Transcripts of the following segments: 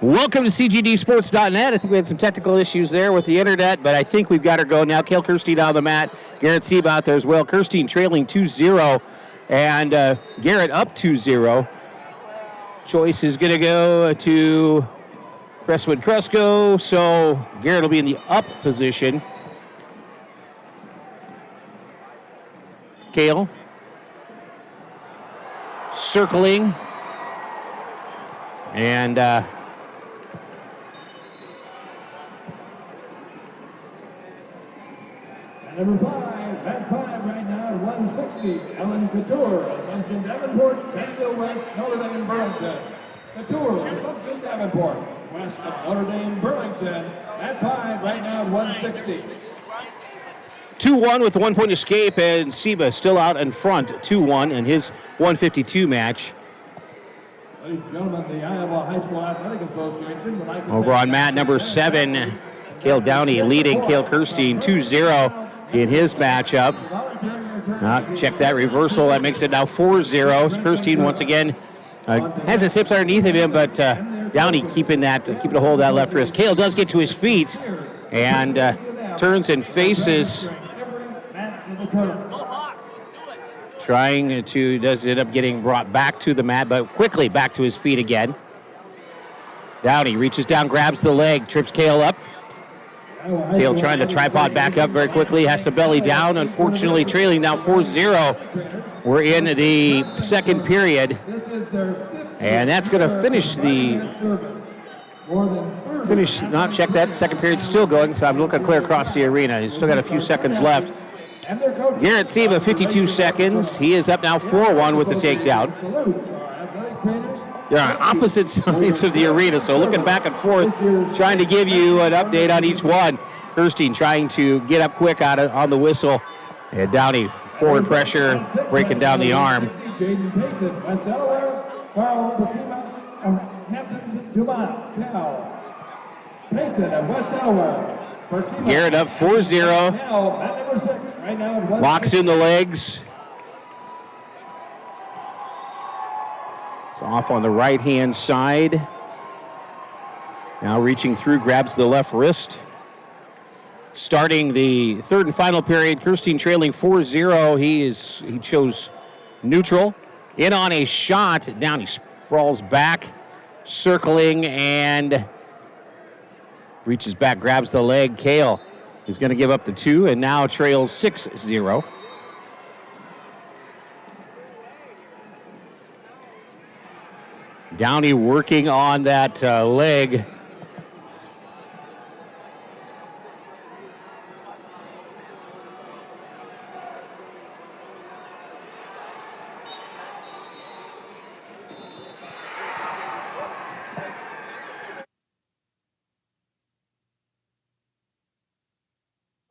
Welcome to CGDsports.net. I think we had some technical issues there with the internet, but I think we've got her going now. Kale Kirstein on the mat. Garrett Sieba out there as well. Kirstein trailing 2-0, and Garrett up 2-0. Choice is going to go to Crestwood Cresco, so Garrett will be in the up position. Kale circling, and number 5, at 5 right now, 160, Ellen Couture, Assumption Davenport, Sandville West, Notre Dame, Burlington. Couture, Assumption Davenport, west of Notre Dame, Burlington, at 5 right now, 160. 2-1 with a 1-point escape, and Sieba still out in front, 2-1 in his 152 match. Ladies and gentlemen, the Iowa High School Athletic Association. Over on mat number 7, Cale Downey leading Kale Kirstein 2-0 in his matchup. Check that reversal. That makes it now 4-0. Kirstein once again has his hips underneath of him, but Downey keeping a hold of that left wrist. Cale does get to his feet and turns and faces. Does end up getting brought back to the mat, but quickly back to his feet again. Downey reaches down, grabs the leg, trips Cale up. Cale trying to tripod back up very quickly, has to belly down, unfortunately trailing now 4-0. We're in the second period, and that's going to not check that. Second period still going, so I'm looking clear across the arena. He's still got a few seconds left. Garrett Sieba, 52 seconds. He is up now 4-1 with the takedown. They're on opposite sides of the arena, so looking back and forth, trying to give you an update on each one. Kirstein trying to get up quick on the whistle. And Downey, forward pressure, breaking down the arm. Garrett up 4-0. Locks in the legs. Off on the right-hand side. Now reaching through, grabs the left wrist. Starting the third and final period, Kirstein trailing 4-0. He chose neutral. In on a shot. Down he sprawls back, circling, and reaches back, grabs the leg. Cale is going to give up the 2 and now trails 6-0. Downey working on that leg.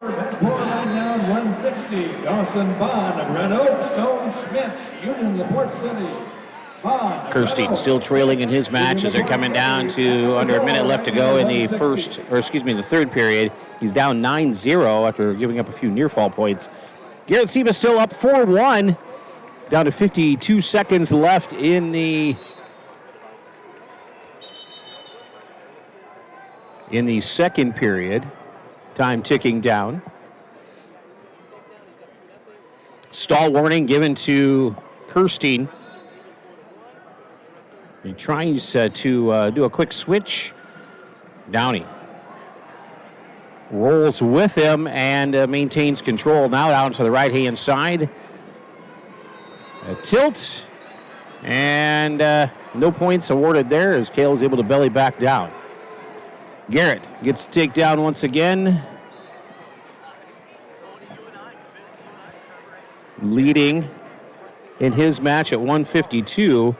Right now, 160, Dawson Bond, Red Oak, Stone Schmitz, Union, LaPorte City. Kirstein still trailing in his match as they're coming down to under a minute left to go in the the third period. He's down 9-0 after giving up a few near fall points. Garrett Sieba still up 4-1, down to 52 seconds left in the second period. Time ticking down. Stall warning given to Kirstein. He tries to do a quick switch. Downey rolls with him and maintains control. Now down to the right-hand side. A tilt. And no points awarded there as Cale is able to belly back down. Garrett gets the takedown once again. Leading in his match at 152.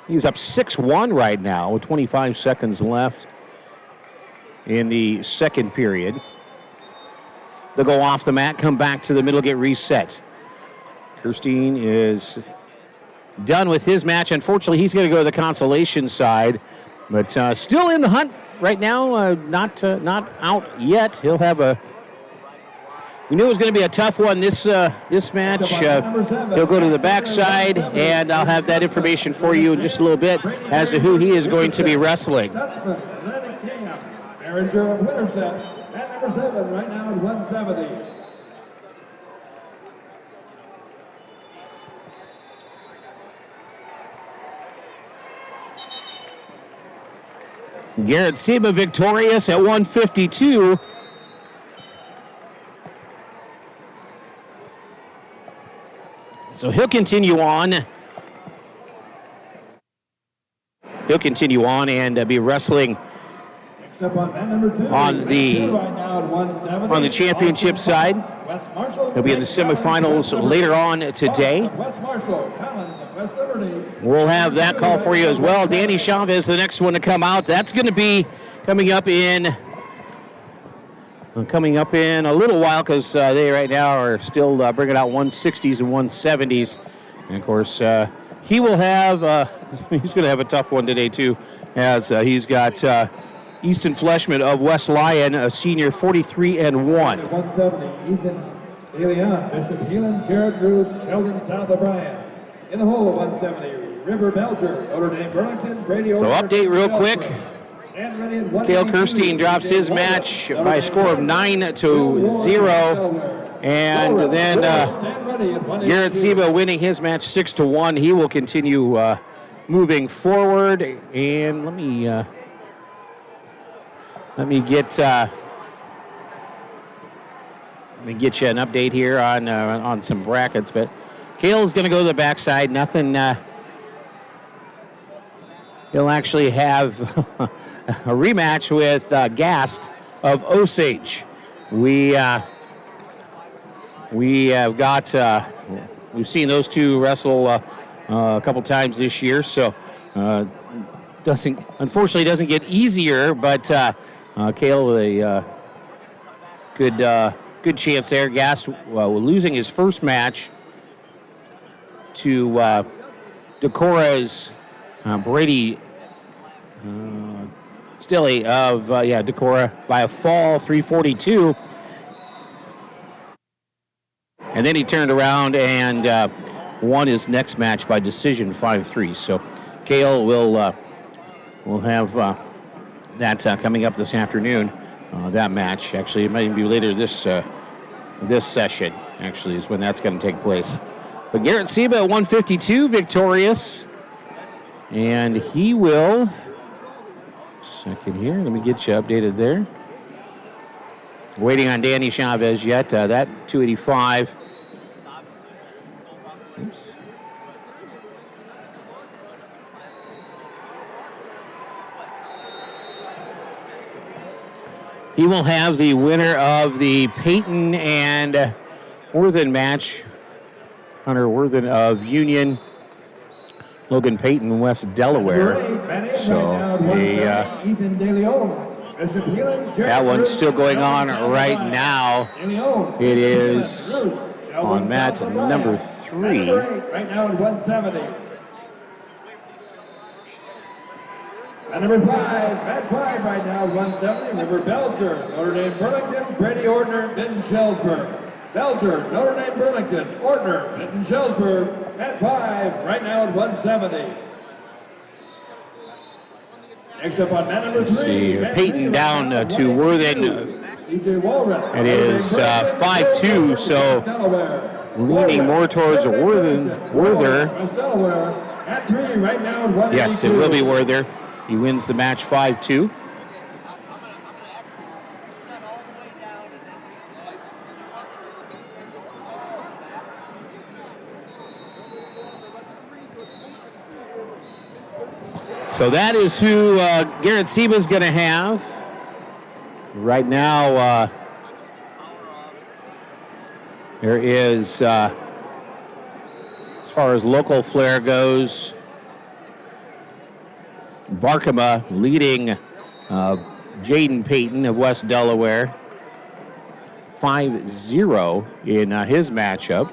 He's up 6-1 right now with 25 seconds left in the second period. They'll go off the mat, come back to the middle, get reset. Kirstein is done with his match. Unfortunately, he's going to go to the consolation side, but still in the hunt right now, not out yet. He'll have We knew it was going to be a tough one this match. He'll go to the backside, and I'll have that information for you in just a little bit as to who he is going to be wrestling. Manager of Winterset at number 7 right now at 170. Garrett Seba victorious at 152. So he'll continue on. He'll continue on and be wrestling on the championship side. He'll be in the semifinals later on today. We'll have that call for you as well. Danny Chavez, the next one to come out. That's going to be coming up in a little while, because they right now are still bringing out 160s and 170s. And of course, he will have he's going to have a tough one today too, as he's got Easton Fleshman of West Lyon, a senior, 43-1. 170, Ethan DeLeon, Bishop Heelan, Jared Bruce, Sheldon South O'Brien. In the hole, 170, River Belcher, Notre Dame Burlington, Brady. So update real quick. Cale Kirstein drops his match by a score of 9-0. And then Garrett Seba winning his match 6-1. He will continue moving forward. And let me get you an update here on some brackets. But Cale is going to go to the backside. Nothing. He'll actually have a rematch with Gast of Osage. We've seen those two wrestle a couple times this year, so unfortunately doesn't get easier, but Cale a good chance there. Gast losing his first match to Decora's Brady Stilley of Decora by a fall, 342. And then he turned around and won his next match by decision, 5-3. So Cale will have that coming up this afternoon. That match, actually, it might even be later this session. Actually, is when that's going to take place. But Garrett Seba at 152, victorious, and he will. Second here, let me get you updated there. Waiting on Danny Chavez yet. That 285. Oops. He will have the winner of the Peyton and Worthen match. Hunter Worthen of Union, Logan Payton, West Delaware. So that one's still going on right now. It is on mat number 3. Right now at 170. And number 5, mat 5 right now, 170, River Belcher, Notre Dame Burlington, Brady Ordner, Benton Shellsburg. Belcher, Notre Dame Burlington, Ordner, Benton Shellsburg, mat 5 right now at 170. Next up on mat number 3. See, Peyton down to Worthen. It is 5-2, so leaning more towards Worther. At 3 right now at 182. Yes, it will be Worther. He wins the match 5-2. So that is who Garrett Seba is going to have. Right now, there is, as far as local flair goes, Barkema leading Jaden Payton of West Delaware 5-0 in his matchup.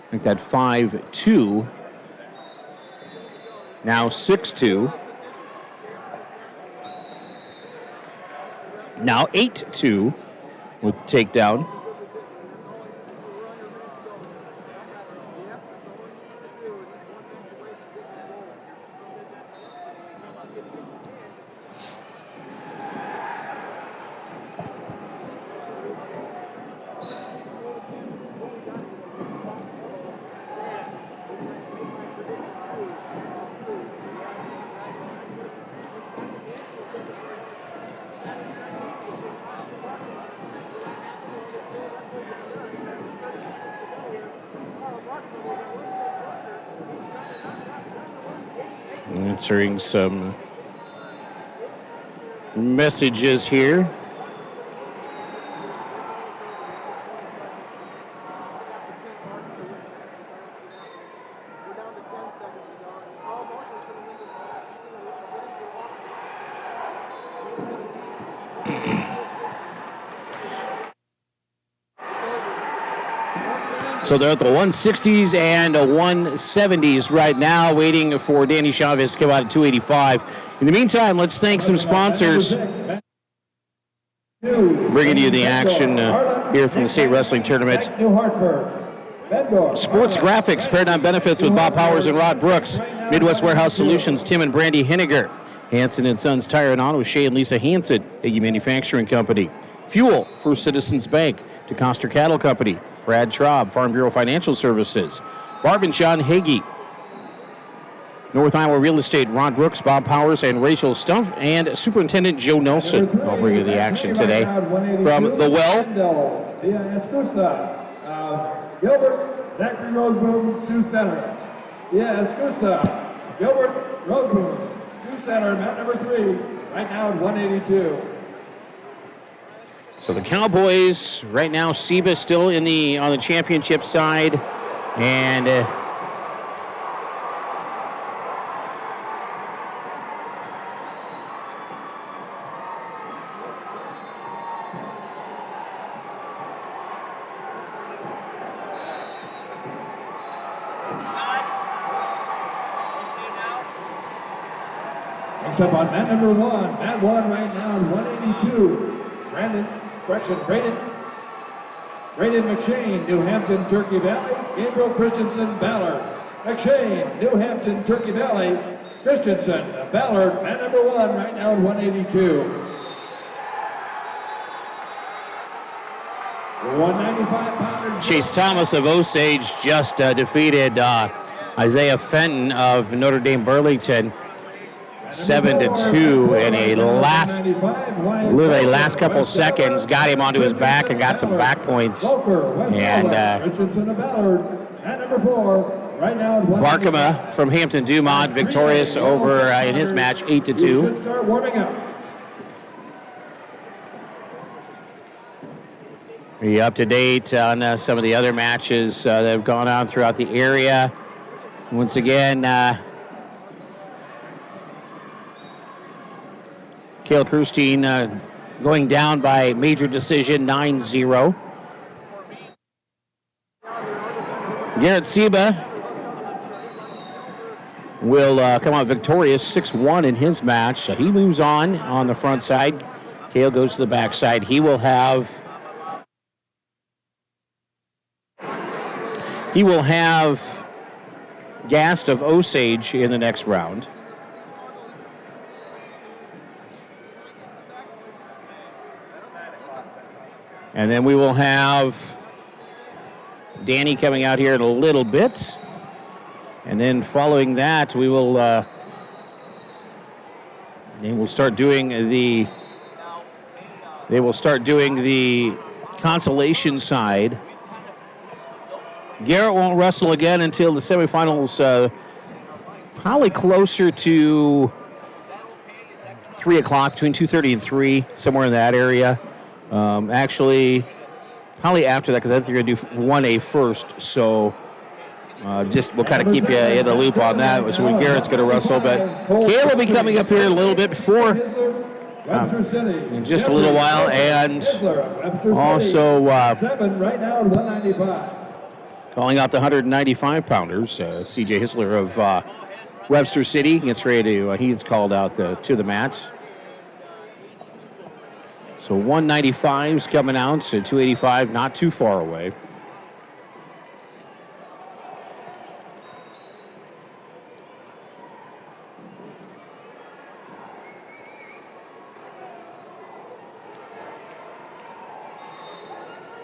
I think that 5-2, now 6-2. Now 8-2 with the takedown. Answering some messages here. So they're at the 160s and 170s right now, waiting for Danny Chavez to come out at 285. In the meantime, let's thank some sponsors bringing you the action here from the state wrestling tournament. Sports Graphics, Paradigm Benefits with Bob Powers and Rod Brooks. Midwest Warehouse Solutions, Tim and Brandy Henniger. Hanson & Sons Tire and Auto, Shea and Lisa Hanson, Iggy Manufacturing Company. Fuel, First Citizens Bank, DeCoster Cattle Company. Brad Traub, Farm Bureau Financial Services. Barb and Sean Hagee. North Iowa Real Estate, Ron Brooks, Bob Powers, and Rachel Stumpf, and Superintendent Joe Nelson. I'll bring you the action today from the Well. Gilbert, Zachary Roseboom, Sioux Center. Escusa, Gilbert, Roseboom, Sioux Center, mat number 3, right now at 182. So the Cowboys right now, Seba still on the championship side, and next up on mat number 1, mat 1 right now at 182. Braden McShane, New Hampton, Turkey Valley. Gabriel Christensen, Ballard. McShane, New Hampton, Turkey Valley. Christensen, Ballard, mat number 1 right now at 182. 195-pounder. Chase Thomas of Osage just defeated Isaiah Fenton of Notre Dame Burlington 7-2 in a last couple seconds. Got him onto his back and got some back points. And Barkema from Hampton Dumont victorious over in his match 8-2. Are you up to date on some of the other matches that have gone on throughout the area? Once again, Cale Krustine going down by major decision 9-0. Garrett Seba will come out victorious 6-1 in his match. So he moves on the front side. Cale goes to the back side. He will have Gast of Osage in the next round. And then we will have Danny coming out here in a little bit. And then following that, we will start doing the consolation side. Garrett won't wrestle again until the semifinals, probably closer to 3 o'clock, between 2:30 and 3, somewhere in that area. Actually, probably after that, because I think you're going to do 1A first. So we'll kind of keep you in the loop on that. So when Garrett's going to wrestle. But Cale will be coming up here a little bit before, in just a little while. And also calling out the 195-pounders, C.J. Hisler of Webster City gets ready to, he's called out to the mat. So 195's coming out, so 285 not too far away.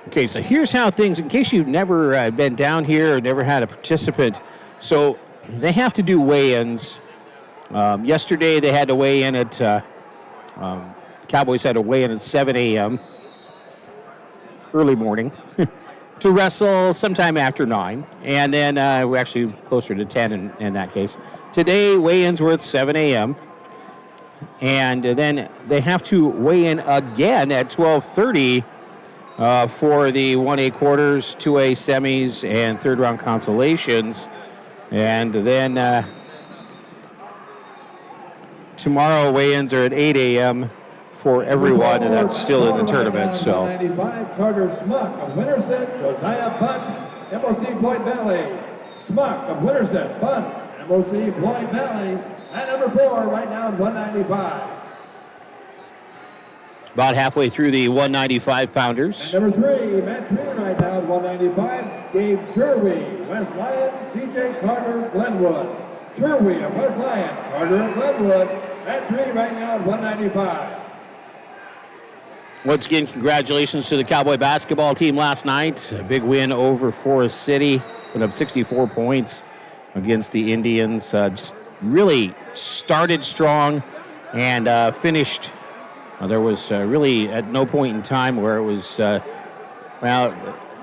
Okay, so here's how things, in case you've never been down here or never had a participant, so they have to do weigh-ins. Yesterday they had to weigh in at, Cowboys had to weigh in at 7 a.m., early morning, to wrestle sometime after 9, and then we're actually closer to 10 in that case. Today, weigh-ins were at 7 a.m., and then they have to weigh in again at 12:30 for the 1A quarters, 2A semis, and third round consolations. And then tomorrow weigh-ins are at 8 a.m. for everyone, and that's still in the tournament. So 95 Carter Smuck of Winterset, Josiah Bunt, MOC Floyd Valley. Smuck of Winterset, Bunt, MOC Floyd Valley. And number 4 right now at 195. About halfway through the 195-pounders. And number 3, Matt 3 right now at 195. Gabe Turwey, West Lyon, CJ Carter, Glenwood. Turwey of West Lyon, Carter of Glenwood. Matt 3 right now at 195. Once again, congratulations to the Cowboy basketball team last night. A big win over Forest City. Put up 64 points against the Indians. Just really started strong and finished. There was really at no point in time where it was, the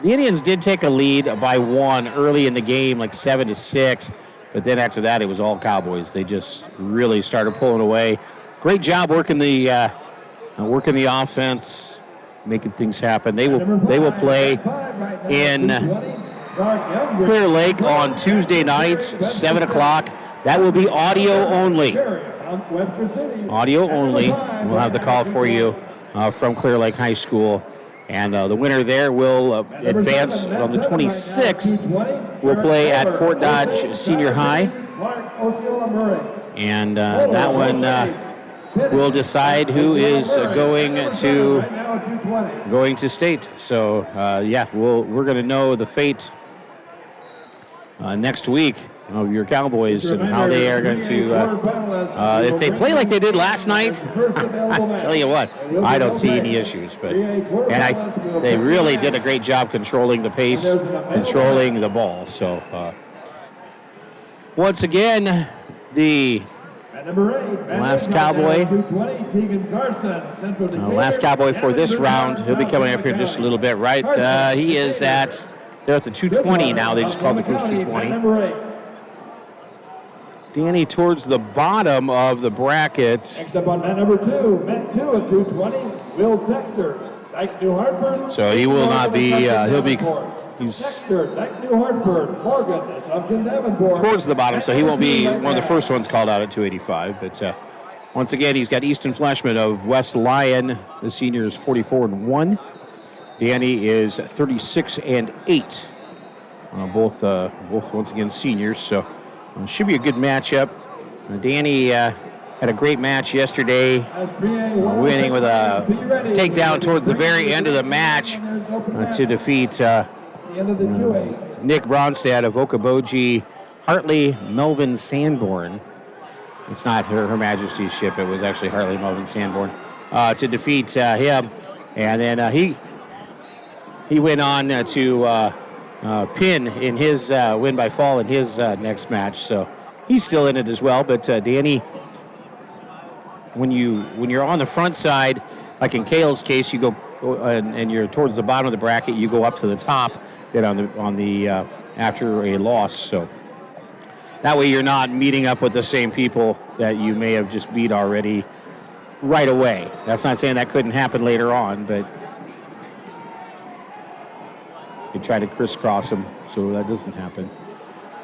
Indians did take a lead by 1 early in the game, like 7-6. But then after that, it was all Cowboys. They just really started pulling away. Great job working the offense, making things happen. They will play in Clear Lake on Tuesday nights, 7 o'clock. That will be audio only. Audio only. We'll have the call for you from Clear Lake High School. And the winner there will advance on the 26th. We'll play at Fort Dodge Senior High. And that one will decide who is going to state. So, we're going to know the fate next week of your Cowboys and how they are going to, if they play like they did last night, I tell you what, I don't see any issues. They really did a great job controlling the pace, controlling the ball. So, once again, the last Cowboy for this round. He'll be coming up here in just a little bit, right? He is they're at the 220 now. They just called the first 220. Danny towards the bottom of the bracket. Next up on mat number 2, mat 2 at 220, Will Dexter, Dyke New Hartford. So he will not be, he's Dexter, Dyke New Hartford, Morgan, Assumption Davenport. Towards the bottom, so he won't be one of the first ones called out at 285. But once again, he's got Easton Fleshman of West Lyon. The senior is 44-1. Danny is 36-8. Both once again seniors, so it should be a good matchup. Danny had a great match yesterday, winning with a takedown towards the very end of the match to defeat Nick Bronstad of Okoboji, Hartley Melvin Sanborn. It's not Her Majesty's ship. It was actually Hartley Melvin Sanborn to defeat him. And then he went on to pin in his win by fall in his next match. So he's still in it as well. But Danny, when you're on the front side, like in Cale's case, you go and you're towards the bottom of the bracket, you go up to the top. Then on the after a loss, so that way you're not meeting up with the same people that you may have just beat already right away. That's not saying that couldn't happen later on, but you try to crisscross them so that doesn't happen.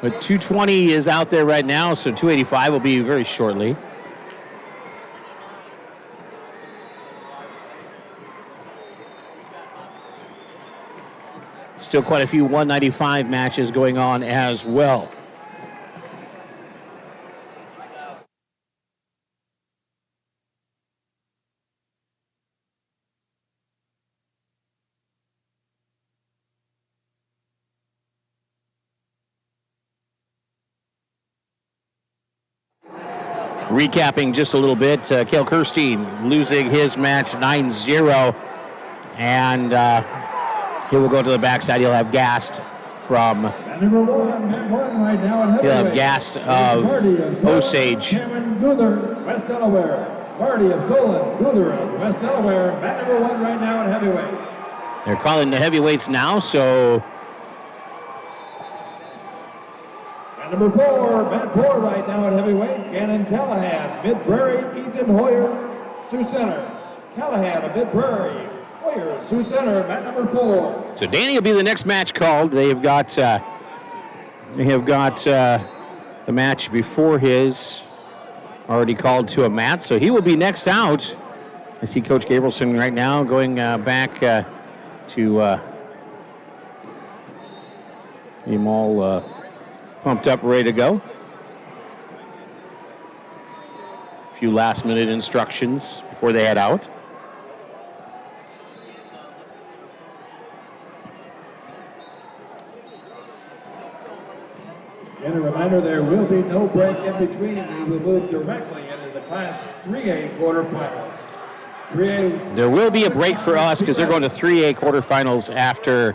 But 220 is out there right now, so 285 will be very shortly. Still quite a few 195 matches going on as well. Recapping just a little bit, Cale Kirstein losing his match 9-0. And he will go to the backside. He'll have Gast from... Number one right now in He'll have Gast of Osage. Cameron Gunther, West Delaware. Party of Solon, Gunther of West Delaware. Mat number one right now in heavyweight. They're calling the heavyweights now, so... Number four, mat four right now at heavyweight, Gannon Callahan, Mid-Prairie, Ethan Hoyer, Sioux Center. Callahan of Mid-Prairie, Hoyer, Sioux Center, mat number four. So Danny will be the next match called. They have got the match before his already called to a mat, so he will be next out. I see Coach Gabrielson right now going back to him all pumped up, ready to go. A few last-minute instructions before they head out. And a reminder, there will be no break in between. We will move directly into the Class 3A quarterfinals. 3A. There will be a break for us because they're going to 3A quarterfinals after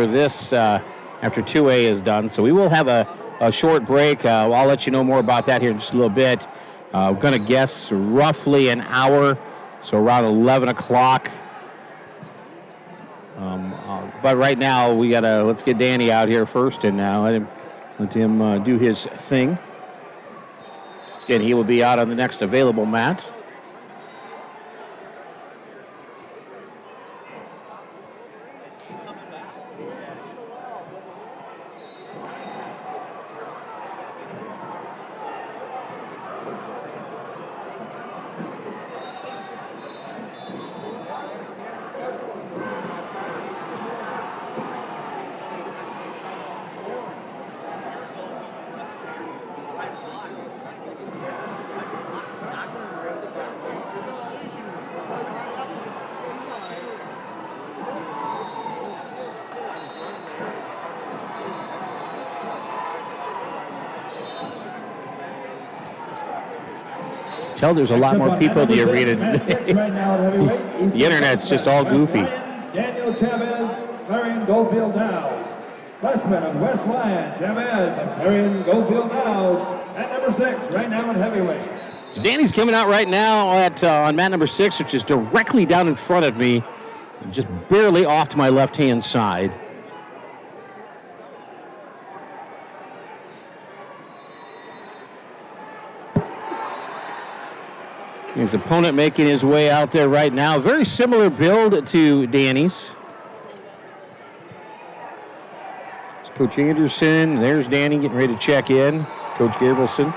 this. After 2A is done. So we will have a short break. I'll let you know more about that here in just a little bit. I'm going to guess roughly an hour, so around 11 o'clock. But right now, let's get Danny out here first and let him do his thing. Again, he will be out on the next available mat. Tell there's a lot more people in the arena. The internet's just all goofy. Daniel Chavez, Clarion-Goldfield-Dows. Freshman of West Lyon, Chavez of Clarion-Goldfield-Dows. At number 6, right now in heavyweight. So Danny's coming out right now on mat number 6, which is directly down in front of me, just barely off to my left-hand side. His opponent making his way out there right now. Very similar build to Danny's. It's Coach Anderson. There's Danny getting ready to check in. Coach Gabrielson.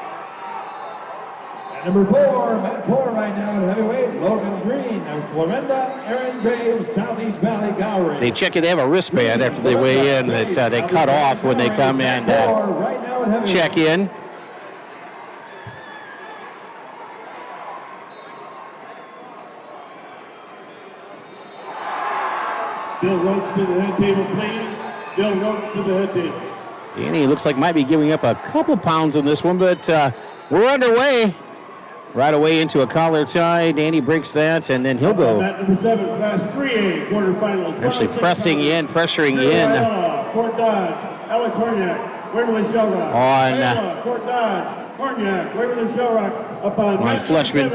At number 4, mat 4 right now in heavyweight, Logan Green of Florinda, Aaron Graves, Southeast Valley Gowrie. They check it. They have a wristband after they weigh in that they cut off when they come in check in. Bill Roach to the head table, please. Bill Roach to the head table. Danny looks like might be giving up a couple pounds in this one, but we're underway. Right away into a collar tie. Danny breaks that, and then he'll go. At number 7, Class 3A quarterfinals. Actually pressuring in. Fort Dodge, Alex Horniak, Waverly Shellrock. On Fort Dodge, Horniak, Waverly Shellrock. Up on Fleshman.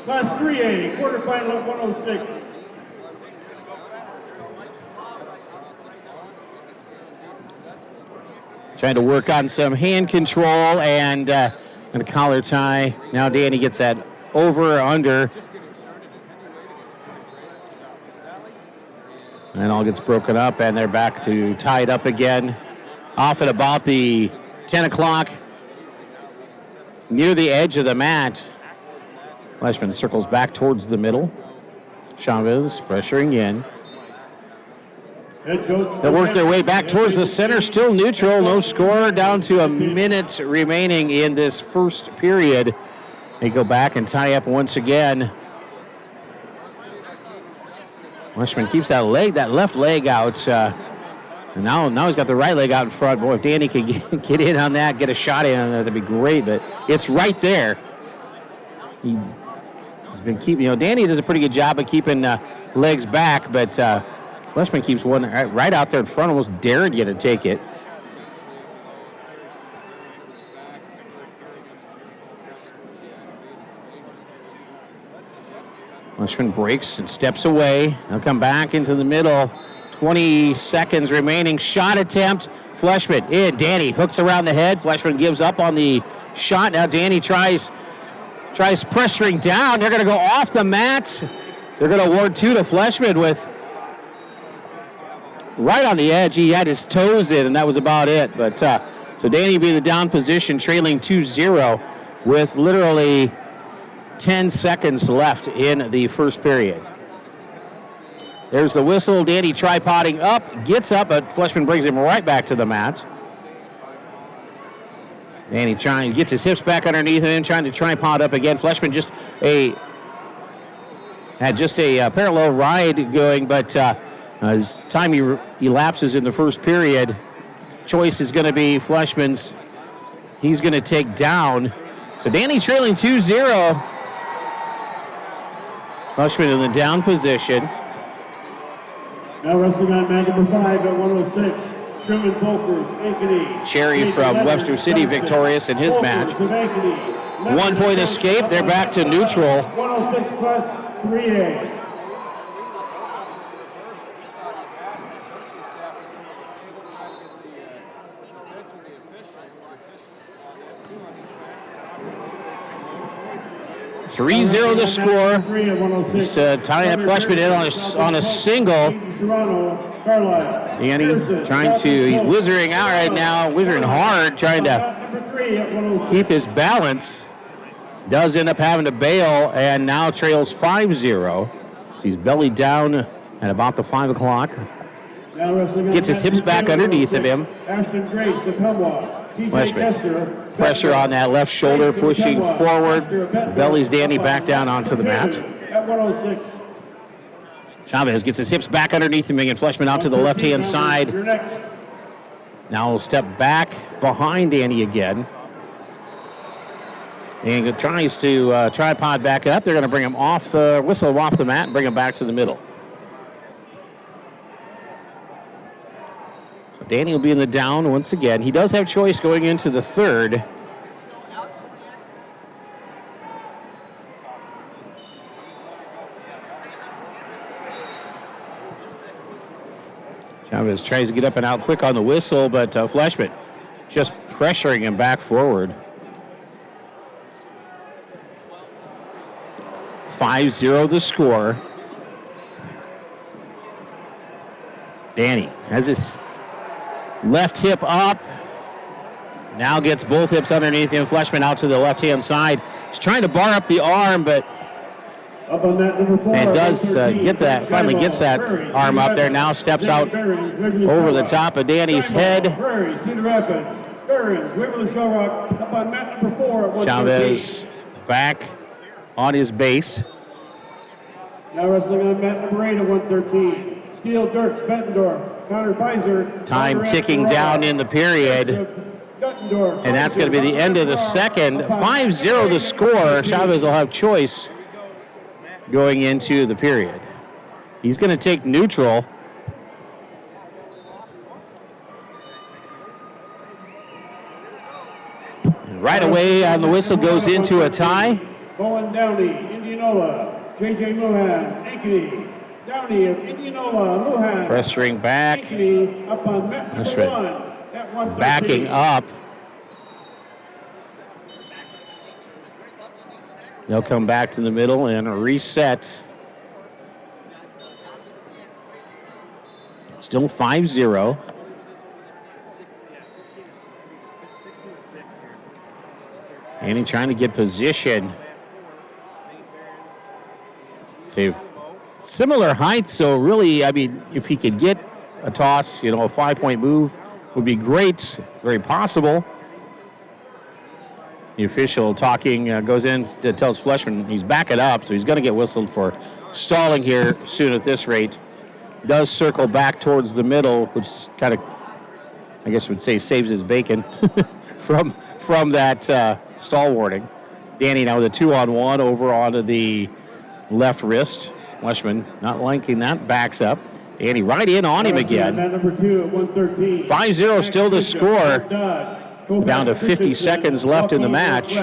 Class 3A quarterfinal at 106. Trying to work on some hand control and a collar tie. Now Danny gets that over or under. And all gets broken up, and they're back to tied up again. Off at about the 10 o'clock, near the edge of the mat. Fleshman circles back towards the middle. Chavez pressuring in. They'll work their way back towards the center. Still neutral, no score, down to a minute remaining in this first period. They go back and tie up once again. Fleshman keeps that left leg out. And now he's got the right leg out in front. Boy, if Danny can get in on that, get a shot in on that, that'd be great. But it's right there. He's been keeping, Danny does a pretty good job of keeping legs back, but Fleshman keeps one right out there in front, almost daring you to take it. Fleshman breaks and steps away. He'll come back into the middle. 20 seconds remaining. Shot attempt. Fleshman in. Danny hooks around the head. Fleshman gives up on the shot. Now Danny tries pressuring down. They're going to go off the mat. They're going to award 2 to Fleshman with right on the edge. He had his toes in, and that was about it. But so Danny being the down position, trailing 2-0 with literally 10 seconds left in the first period. There's the whistle. Danny tripoding up, gets up, but Fleshman brings him right back to the mat. Danny gets his hips back underneath him, trying to tripod up again. Fleshman had just a parallel ride going, but as time elapses in the first period, choice is going to be Fleshman's. He's going to take down. So Danny trailing 2-0. Fleshman in the down position. Now wrestling on mat number 5 at 106. Truman Volkers, Ankeny. Cherry from Webster City victorious in his match. 1 point escape. They're back to neutral. 106 plus 3A. .30 the score. Just tying up Fleshman in on a single. Danny he's whizzing out right now, whizzing hard, trying to keep his balance. Does end up having to bail and now trails 5-0. So he's belly down at about the 5 o'clock. Gets his hips back underneath of him. Fleshman. Pressure on that left shoulder, pushing forward. Bellies Danny back down onto the mat. Chavez gets his hips back underneath him, and Fleshman out to the left-hand side. Now he'll step back behind Danny again. And tries to tripod back up. They're going to bring him off the whistle off the mat and bring him back to the middle. Danny will be in the down once again. He does have choice going into the third. Chavez tries to get up and out quick on the whistle, but Fleshman just pressuring him back forward. 5-0 the score. Danny has his left hip up. Now gets both hips underneath him. Fleshman out to the left-hand side. He's trying to bar up the arm, but and does finally gets that arm up there. Now steps out over the top of Danny's head. Chavez back on his base. Now wrestling on mat number 8 at 113. Steele, Dirks, Bettendorf, Connor Pfizer. Time ticking down in the period. And that's going to be the end of the second. 5-0 the score. Chavez will have choice going into the period. He's going to take neutral. And right away on the whistle goes into a tie. Bowen Downey, Indianola. J.J. Luhan, Ankeny. Downey of Indianola, Luhan. Pressuring back. Ankeny up on mat number 1 at 113. Backing up. They'll come back to the middle and reset. Still 5-0. Annie trying to get position. Save similar height, so really, I mean, if he could get a toss, a 5-point move would be great, very possible. The official talking goes in, tells Fleshman he's backing up, so he's going to get whistled for stalling here soon at this rate. Does circle back towards the middle, which kind of, I guess you would say, saves his bacon from that stall warning. Danny now with a 2-on-1 over onto the left wrist. Fleshman not liking that, backs up. Danny right in on him again. Number 2 at 113. 5-0 still to score. Down to 50 seconds left in the match.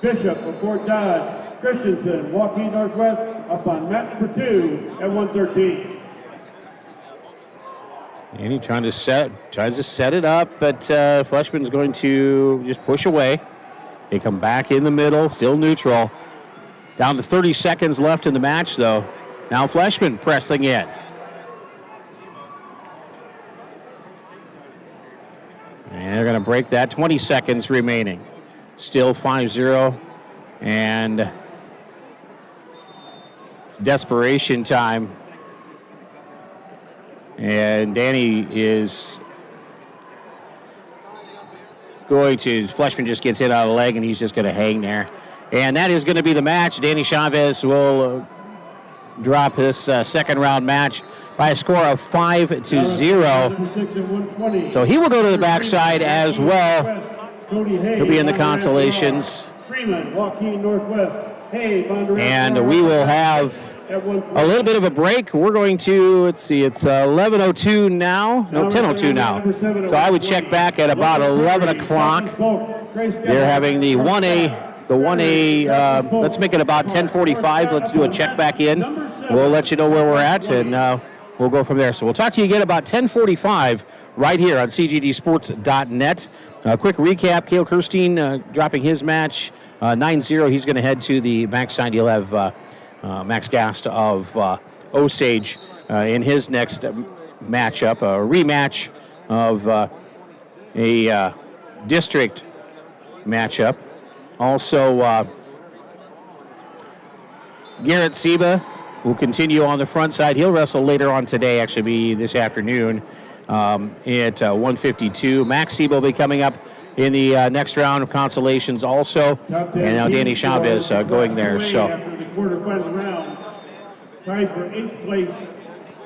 Bishop of Fort Dodge, Christensen, Waukee Northwest, up on mat number 2 at 113. And he tries to set it up, but Fleshman's going to just push away. They come back in the middle, still neutral. Down to 30 seconds left in the match, though. Now Fleshman pressing in. And they're going to break that. 20 seconds remaining. Still 5-0. And it's desperation time. And Danny is going to, Fleshman just gets hit out of the leg, and he's just going to hang there. And that is going to be the match. Danny Chavez will drop this second round match by a score of 5-0. So he will go to the backside as well. He'll be in the consolations. And we will have a little bit of a break. We're going to, let's see, it's 11:02 now. No, 10:02 now. So I would check back at about 11 o'clock. They're having the 1A, let's make it about 10:45. Let's do a check back in. We'll let you know where we're at, and we'll go from there. So we'll talk to you again about 10:45 right here on cgdsports.net. Quick recap, Cale Kirstein dropping his match 9-0. He's going to head to the backside. He'll have Max Gast of Osage in his next matchup, a rematch of a district matchup. Also, Garrett Seba will continue on the front side. He'll wrestle later on today, actually be this afternoon at 152. Max Seba will be coming up in the next round of consolations also. And now Danny Chavez going there. So after the quarterfinal round, tied for 8th place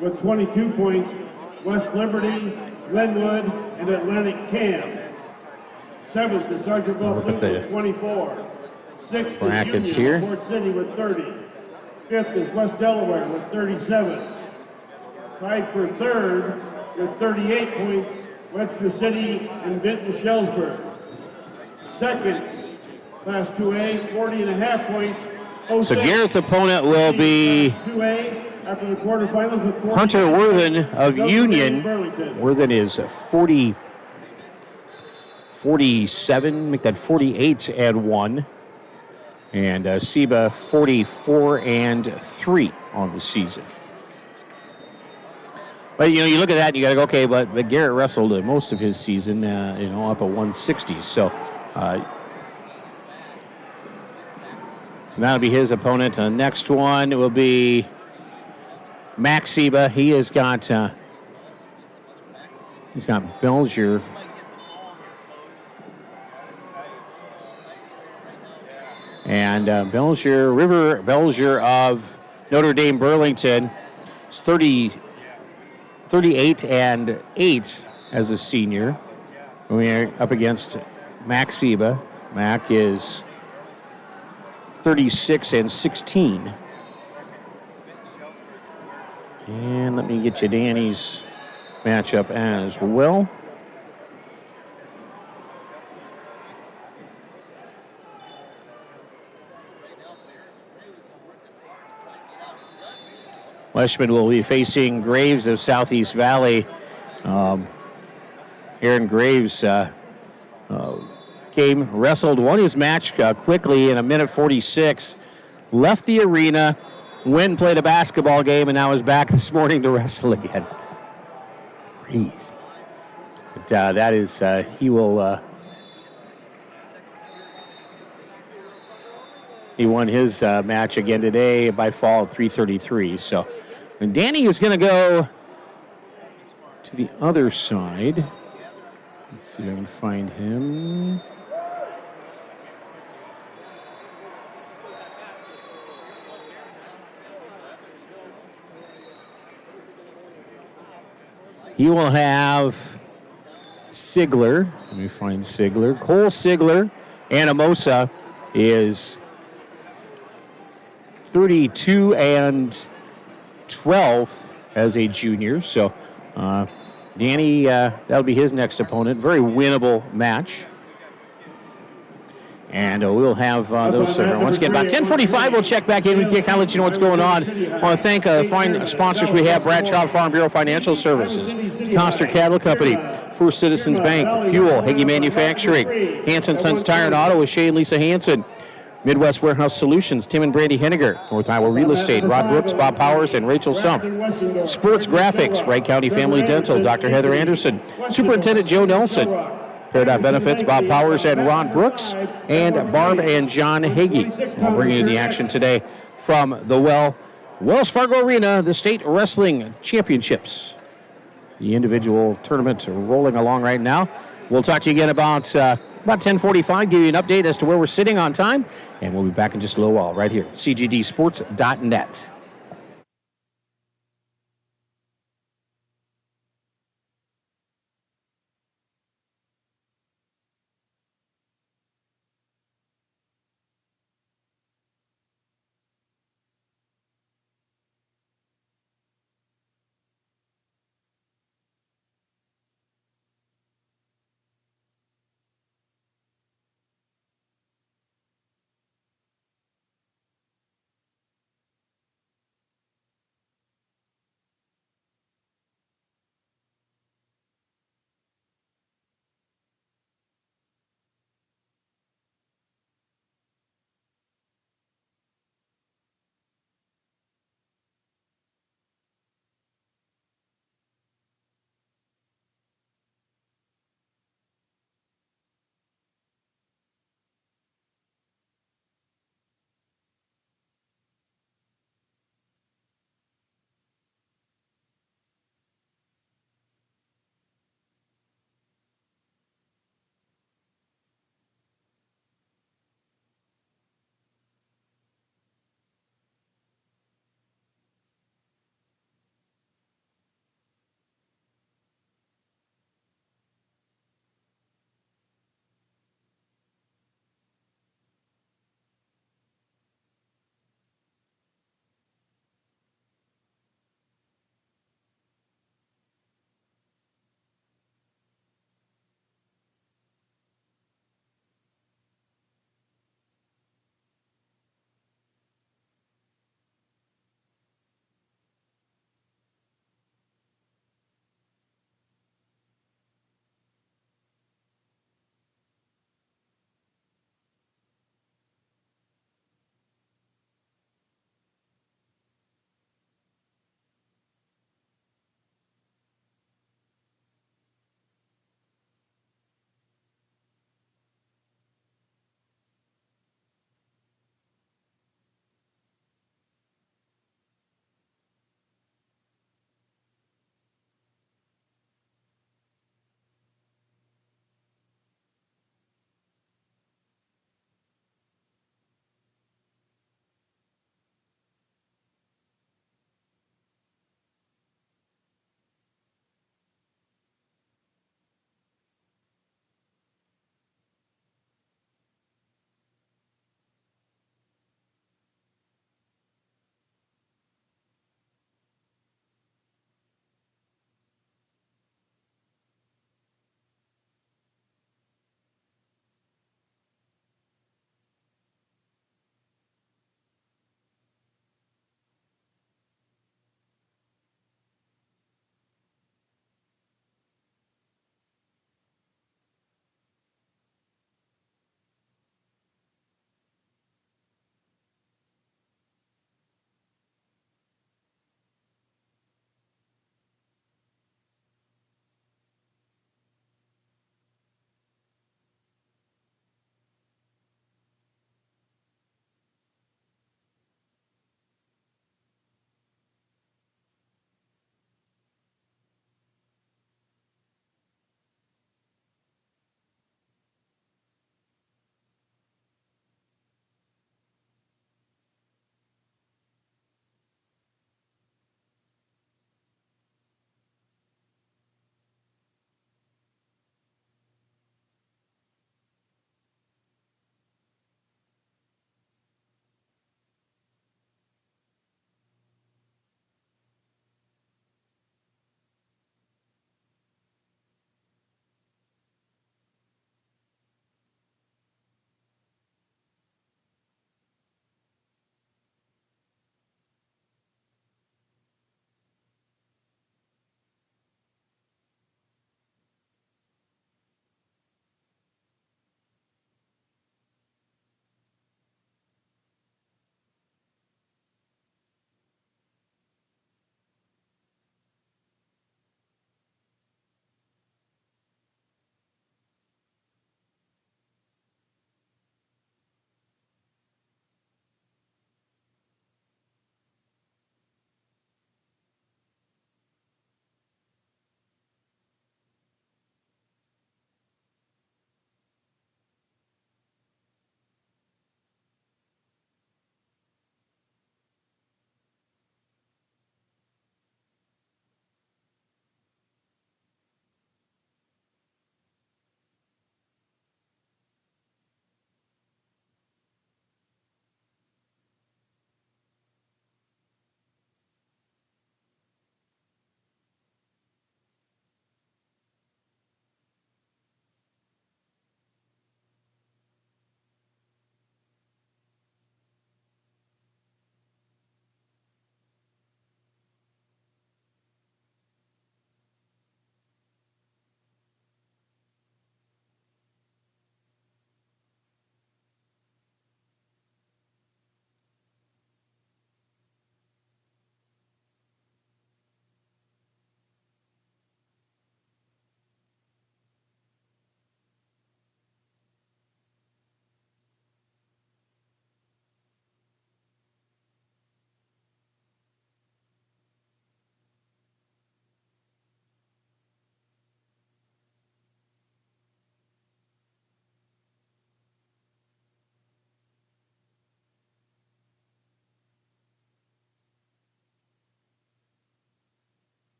with 22 points, West Liberty, Glenwood, and Atlantic Cam. 7th is Sergeant Bell with 24. 6th brackets is here. Union, Fort City with 30. 5th is West Delaware with 37. Tied for 3rd with 38 points, Webster City and Benton-Shellsburg. 2nd, Class 2A, 40.5 points. So Garrett's opponent will be after the quarterfinals with Hunter Worthen of Union. Worthen is 47, make that 48-1. And Seba 44-3 on the season. But you look at that and you got to go, okay, but Garrett wrestled most of his season, up at 160. So that'll be his opponent. The next one will be Max Seba. He has got Belgier. And River Belgier of Notre Dame Burlington is 38-8 as a senior. We're up against Max Seba. Mac is 36-16. And let me get you Danny's matchup as well. Fleshman will be facing Graves of Southeast Valley. Aaron Graves won his match quickly in a minute 46, left the arena, went and played a basketball game, and now is back this morning to wrestle again. Crazy. But that is, he will... He won his match again today by fall of 333. So, and Danny is going to go to the other side. Let's see if I can find him. He will have Sigler. Let me find Sigler. Cole Sigler. Anamosa is 32 and 12 as a junior. So Danny, that'll be his next opponent. Very winnable match. And we'll have those once again about 10:45. We'll check back in. We can kind of let you know what's going on. I want to thank fine sponsors we have: Brad Traub Farm Bureau Financial Services, Coster Cattle Company, First Citizens Bank, Fuel, Higgy Manufacturing, Hanson Sons Tire and Auto with Shay and Lisa Hanson, Midwest Warehouse Solutions, Tim and Brandy Henniger, North Iowa Real Estate, Rod Brooks, Bob Powers, and Rachel Stump, Sports Graphics, Wright County Family Dental, Dr. Heather Anderson, Superintendent Joe Nelson, Paradigm Benefits, Bob Powers and Ron Brooks, and Barb and John Hagee. I'll bring you the action today from the Wells Fargo Arena, the State Wrestling Championships. The individual tournament rolling along right now. We'll talk to you again about 10:45, give you an update as to where we're sitting on time, and we'll be back in just a little while right here, cgdsports.net.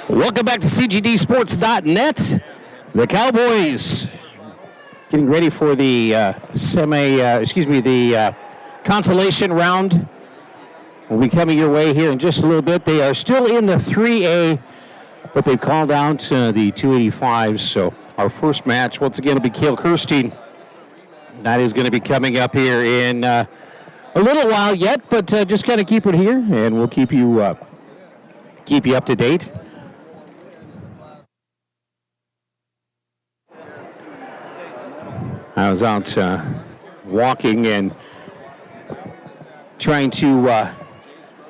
Welcome back to CGDsports.net. The Cowboys getting ready for the consolation round. Will be coming your way here in just a little bit. They are still in the 3A, but they've called out the 285s. So our first match, once again, will be Cale Kirstein. That is going to be coming up here in a little while yet, but just kind of keep it here, and we'll keep you up to date. I was out walking and trying to,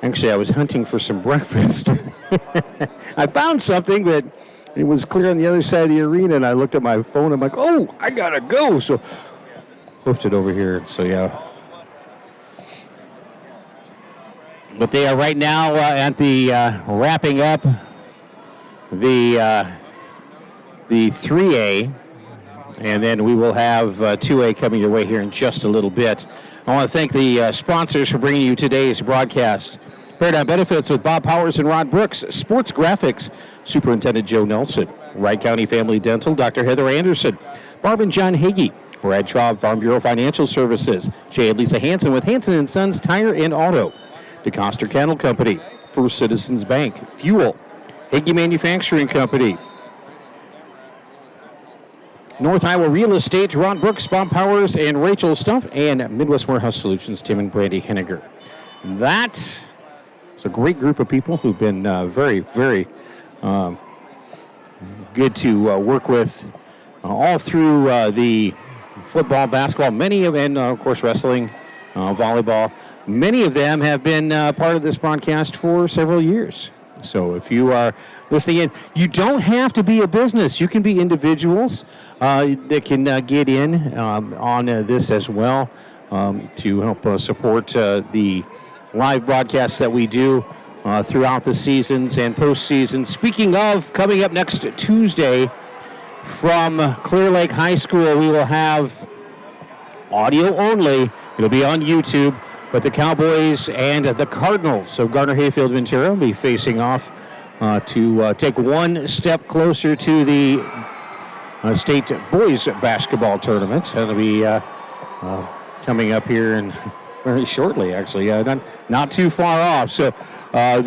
actually I was hunting for some breakfast. I found something, but it was clear on the other side of the arena, and I looked at my phone, I'm like, oh, I gotta go. So hoofed it over here, so yeah. But they are right now at the wrapping up the 3A. And then we will have 2A coming your way here in just a little bit. I want to thank the sponsors for bringing you today's broadcast. Paradigm Benefits with Bob Powers and Rod Brooks. Sports Graphics, Superintendent Joe Nelson. Wright County Family Dental, Dr. Heather Anderson. Barb and John Hagee. Brad Traub, Farm Bureau Financial Services. Jay and Lisa Hansen with Hansen & Sons Tire and Auto. DeCoster Cattle Company. First Citizens Bank. Fuel. Hagee Manufacturing Company. North Iowa Real Estate, Ron Brooks, Bob Powers, and Rachel Stumpf, and Midwest Warehouse Solutions, Tim and Brandy Henniger. That's a great group of people who've been very, very good to work with all through the football, basketball, and of course wrestling, volleyball. Many of them have been part of this broadcast for several years. So if you are listening in, you don't have to be a business. You can be individuals that can get in on this as well to help support the live broadcasts that we do throughout the seasons and postseason. Speaking of, coming up next Tuesday from Clear Lake High School, we will have audio only. It'll be on YouTube. But the Cowboys and the Cardinals of Gardner-Hayfield-Ventura will be facing off to take one step closer to the state boys basketball tournament. That'll be coming up here in very shortly, actually. Not too far off. So of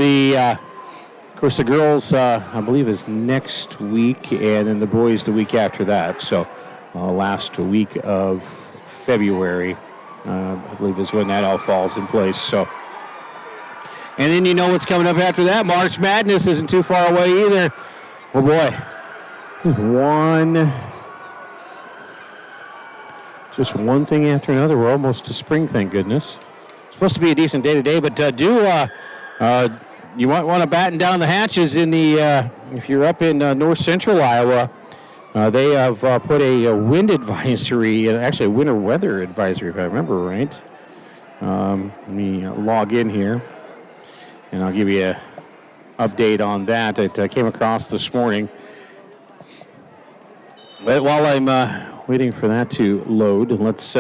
course, the girls, I believe, is next week, and then the boys the week after that. So last week of February. I believe is when that all falls in place. So, and then you know what's coming up after that. March Madness isn't too far away either. Oh boy, just one thing after another. We're almost to spring, thank goodness. It's supposed to be a decent day today, but you might want to batten down the hatches in the if you're up in north central Iowa. They have put a wind advisory, actually a winter weather advisory, if I remember right. Let me log in here, and I'll give you an update on that. It came across this morning. But while I'm waiting for that to load, let's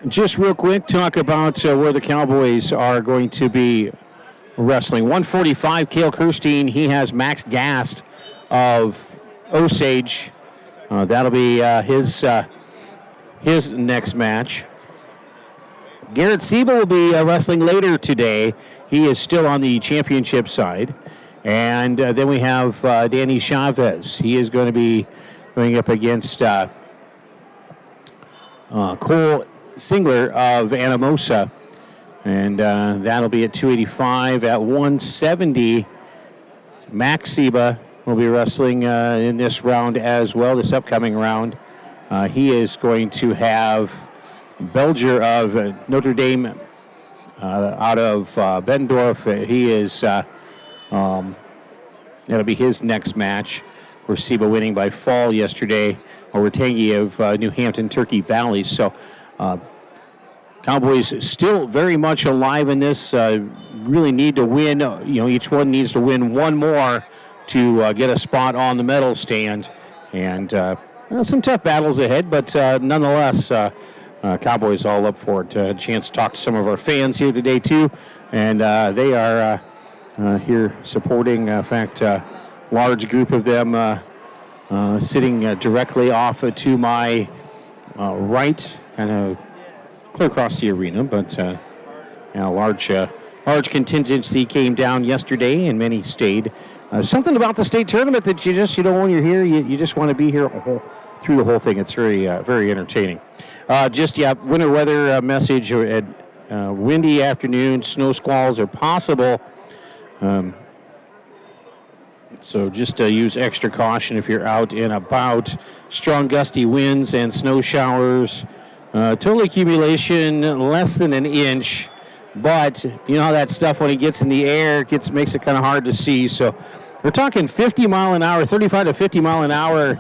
just real quick talk about where the Cowboys are going to be wrestling. 145, Cale Kirstein. He has Max Gast of Osage. That'll be his next match. Garrett Siebel will be wrestling later today. He is still on the championship side. And then we have Danny Chavez. He is going to be going up against Cole Singler of Anamosa. And that'll be at 285. At 170, Max Sieba will be wrestling in this round as well, this upcoming round. He is going to have Belger of Notre Dame out of Bettendorf. He is, that'll be his next match. Of course, Sieba winning by fall yesterday over Tangi of New Hampton, Turkey Valley. So Cowboys still very much alive in this. Really need to win. Each one needs to win one more to get a spot on the medal stand. And some tough battles ahead, but nonetheless, Cowboys all up for it. A chance to talk to some of our fans here today, too. And they are here supporting. In fact, large group of them sitting directly off to my right, kind of clear across the arena, but large contingency came down yesterday, and many stayed. Something about the state tournament that you don't when you're here, you just want to be here through the whole thing. It's very entertaining. Winter weather message at windy afternoon, snow squalls are possible. So just use extra caution if you're out and about. Strong gusty winds and snow showers. Total accumulation less than an inch. But you know how that stuff, when it gets in the air, makes it kind of hard to see. So we're talking 50 mile an hour, 35 to 50 mile an hour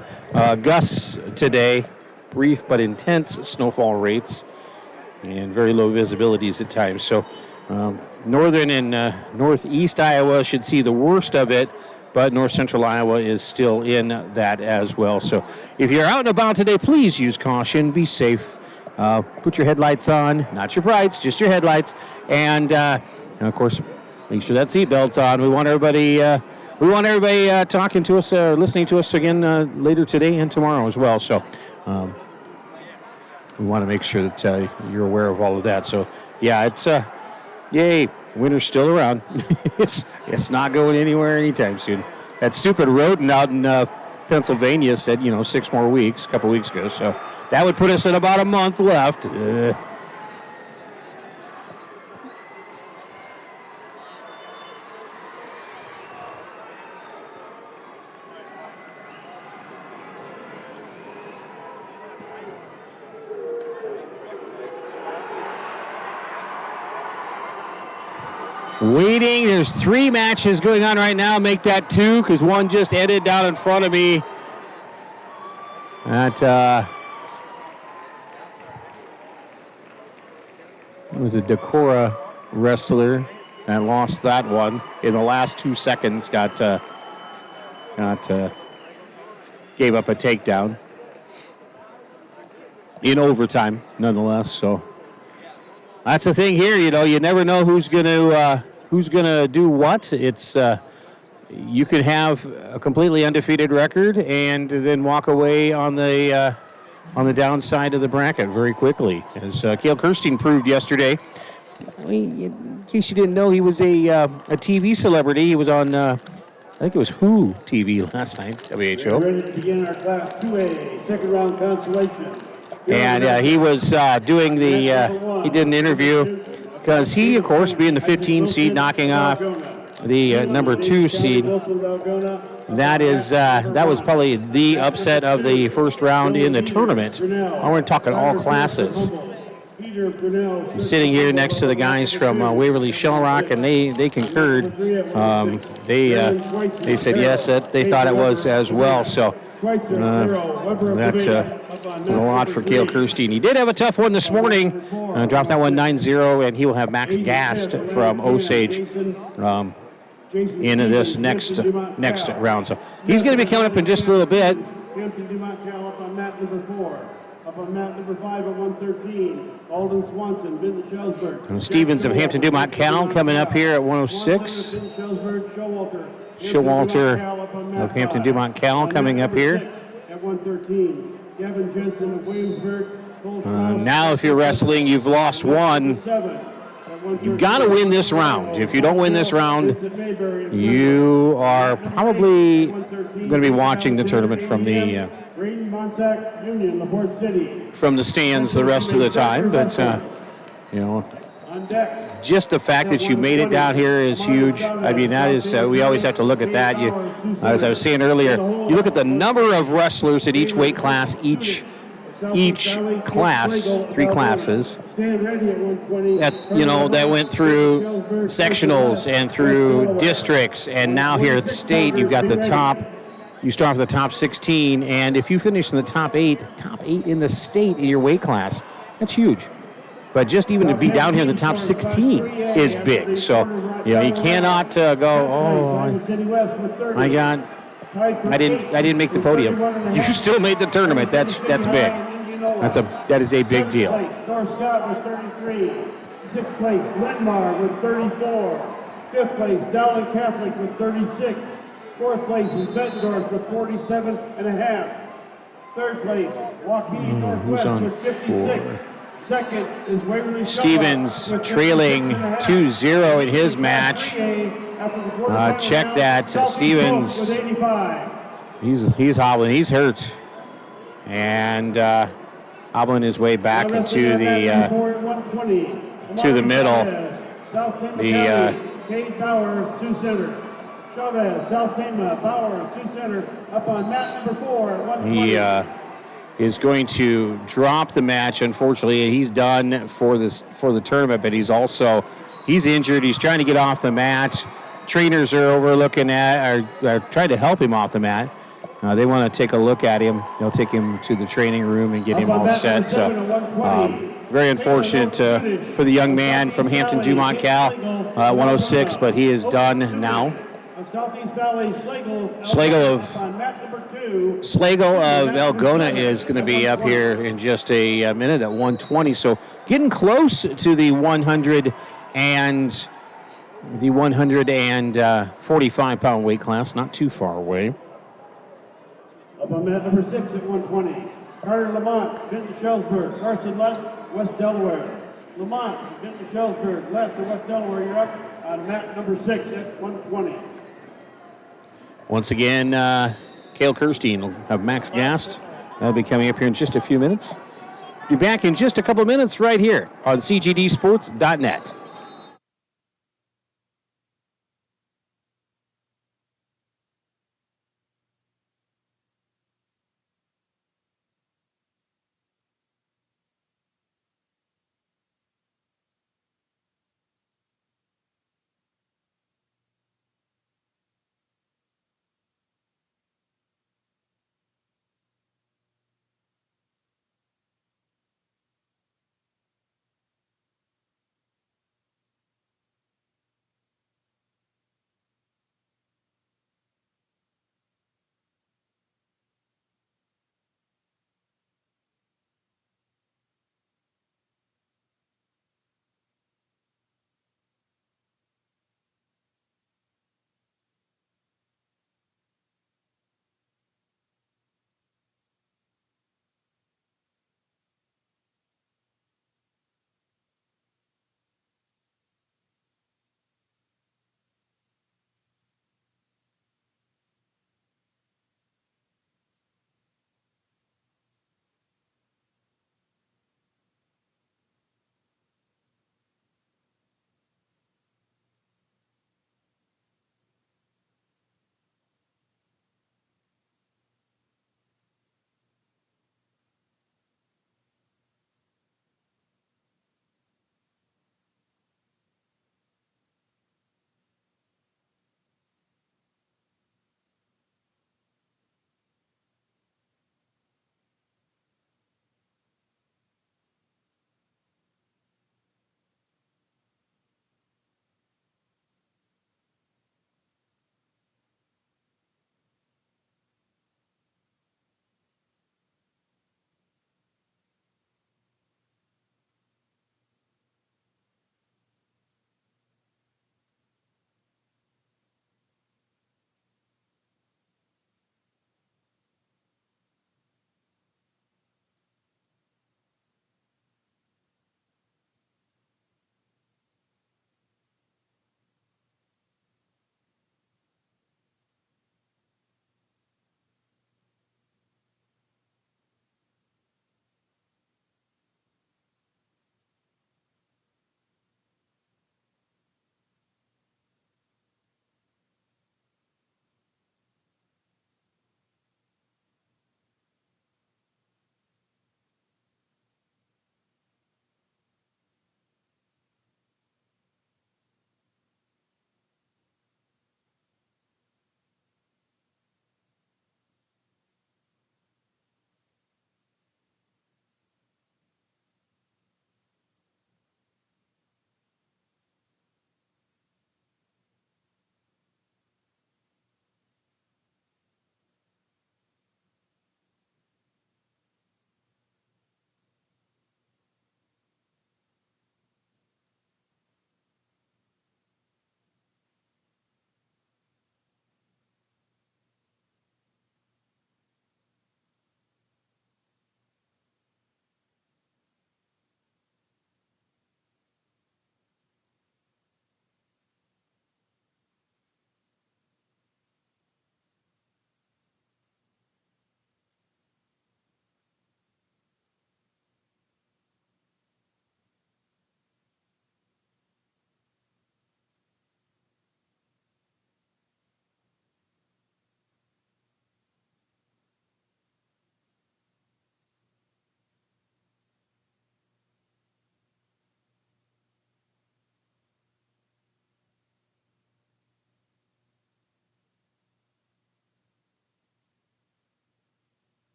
gusts today. Brief but intense snowfall rates and very low visibilities at times. So northern and northeast Iowa should see the worst of it, but north central Iowa is still in that as well. So if you're out and about today, please use caution, be safe. Put your headlights on, not your brights, just your headlights, and of course, make sure that seatbelt's on. We want everybody talking to us, listening to us again later today and tomorrow as well. So we want to make sure that you're aware of all of that. So yeah, it's yay, winter's still around. it's not going anywhere anytime soon. That stupid rodent out in Pennsylvania said 6 more weeks, a couple weeks ago. So that would put us at about a month left. Waiting. There's 3 matches going on right now. Make that 2 because one just ended down in front of me. That it was a Decorah wrestler that lost that one in the last 2 seconds. Gave up a takedown in overtime, nonetheless. So that's the thing here. You never know who's gonna do what. It's you could have a completely undefeated record and then walk away on the downside of the bracket very quickly, as Cale Kirstein proved yesterday. In case you didn't know, he was a TV celebrity. He was on, I think it was Who TV last night, WHO. We're ready to begin our Class 2A second round consolation. And he was doing he did an interview because he, of course, being the 15 seed, knocking off the number 2 seed. That was probably the upset of the first round in the tournament. We're talking all classes. I'm sitting here next to the guys from Waverly Shellrock, and they concurred. They said yes, that they thought it was as well. So that's a lot for Cale Kirstein. He did have a tough one this morning. Dropped that one 9-0, and he will have Max Gast from Osage in this next round. So he's going to be coming up in just a little bit. Up on mat number 4. Up on mat number 5 at 113. Alden Swanson, Vinton Schellsberg. Stevens of Hampton Dumont Cal coming up here at 106. Showalter of Hampton Dumont Cal coming up here. At 113. Gavin Jensen of Williamsburg. Now if you're wrestling, you've lost one. You've got to win this round. If you don't win this round, you are probably going to be watching the tournament from the stands the rest of the time. But just the fact that you made it down here is huge. I mean, that is we always have to look at that. As I was saying earlier, you look at the number of wrestlers at each weight class, each class, 3 classes, that went through sectionals and through districts, and now here at the state, you've got the top. You start with the top 16, and if you finish in the top 8 in the state in your weight class, that's huge. But just even to be down here in the top 16 is big. So, you cannot go, my God, I didn't make the podium. You still made the tournament. That's big. That is a big deal. North Scott with 33. 6th place, Lenmar with 34. Fifth place, Dowling Catholic with 36. Fourth place is Bettendorf with 47.5. Third place, Joaquin Northwest on with 56. four? Second is Waverly Stevens Shella with trailing 56.5. 2-0 in his match. Check that. Stevens, with 85. he's hobbling. He's hurt. And hobbling his way back into the middle. Cade Bauer, Sioux Center. Chavez, South Tama, Bauer, Sioux Center, up on mat number 4 at 120. He is going to drop the match. Unfortunately, he's done for the tournament, but he's injured. He's trying to get off the mat. Trainers are are trying to help him off the mat. They want to take a look at him. They'll take him to the training room and get him all set. So, very unfortunate for the young man from Hampton Dumont Cal, 106, but he is done now. Southeast Valley, Slagle of Algona is going to be up here in just a minute at 120. So getting close to the 145-pound weight class, not too far away. Up on mat number 6 at 120. Carter Lamont, Vinton Shellsburg, Carson Les, West Delaware. Lamont, Vinton Shellsburg, Les of West Delaware, you're up on mat number 6 at 120. Once again, Cale Kirstein will have Max Gast. That'll be coming up here in just a few minutes. Be back in just a couple minutes right here on cgdsports.net.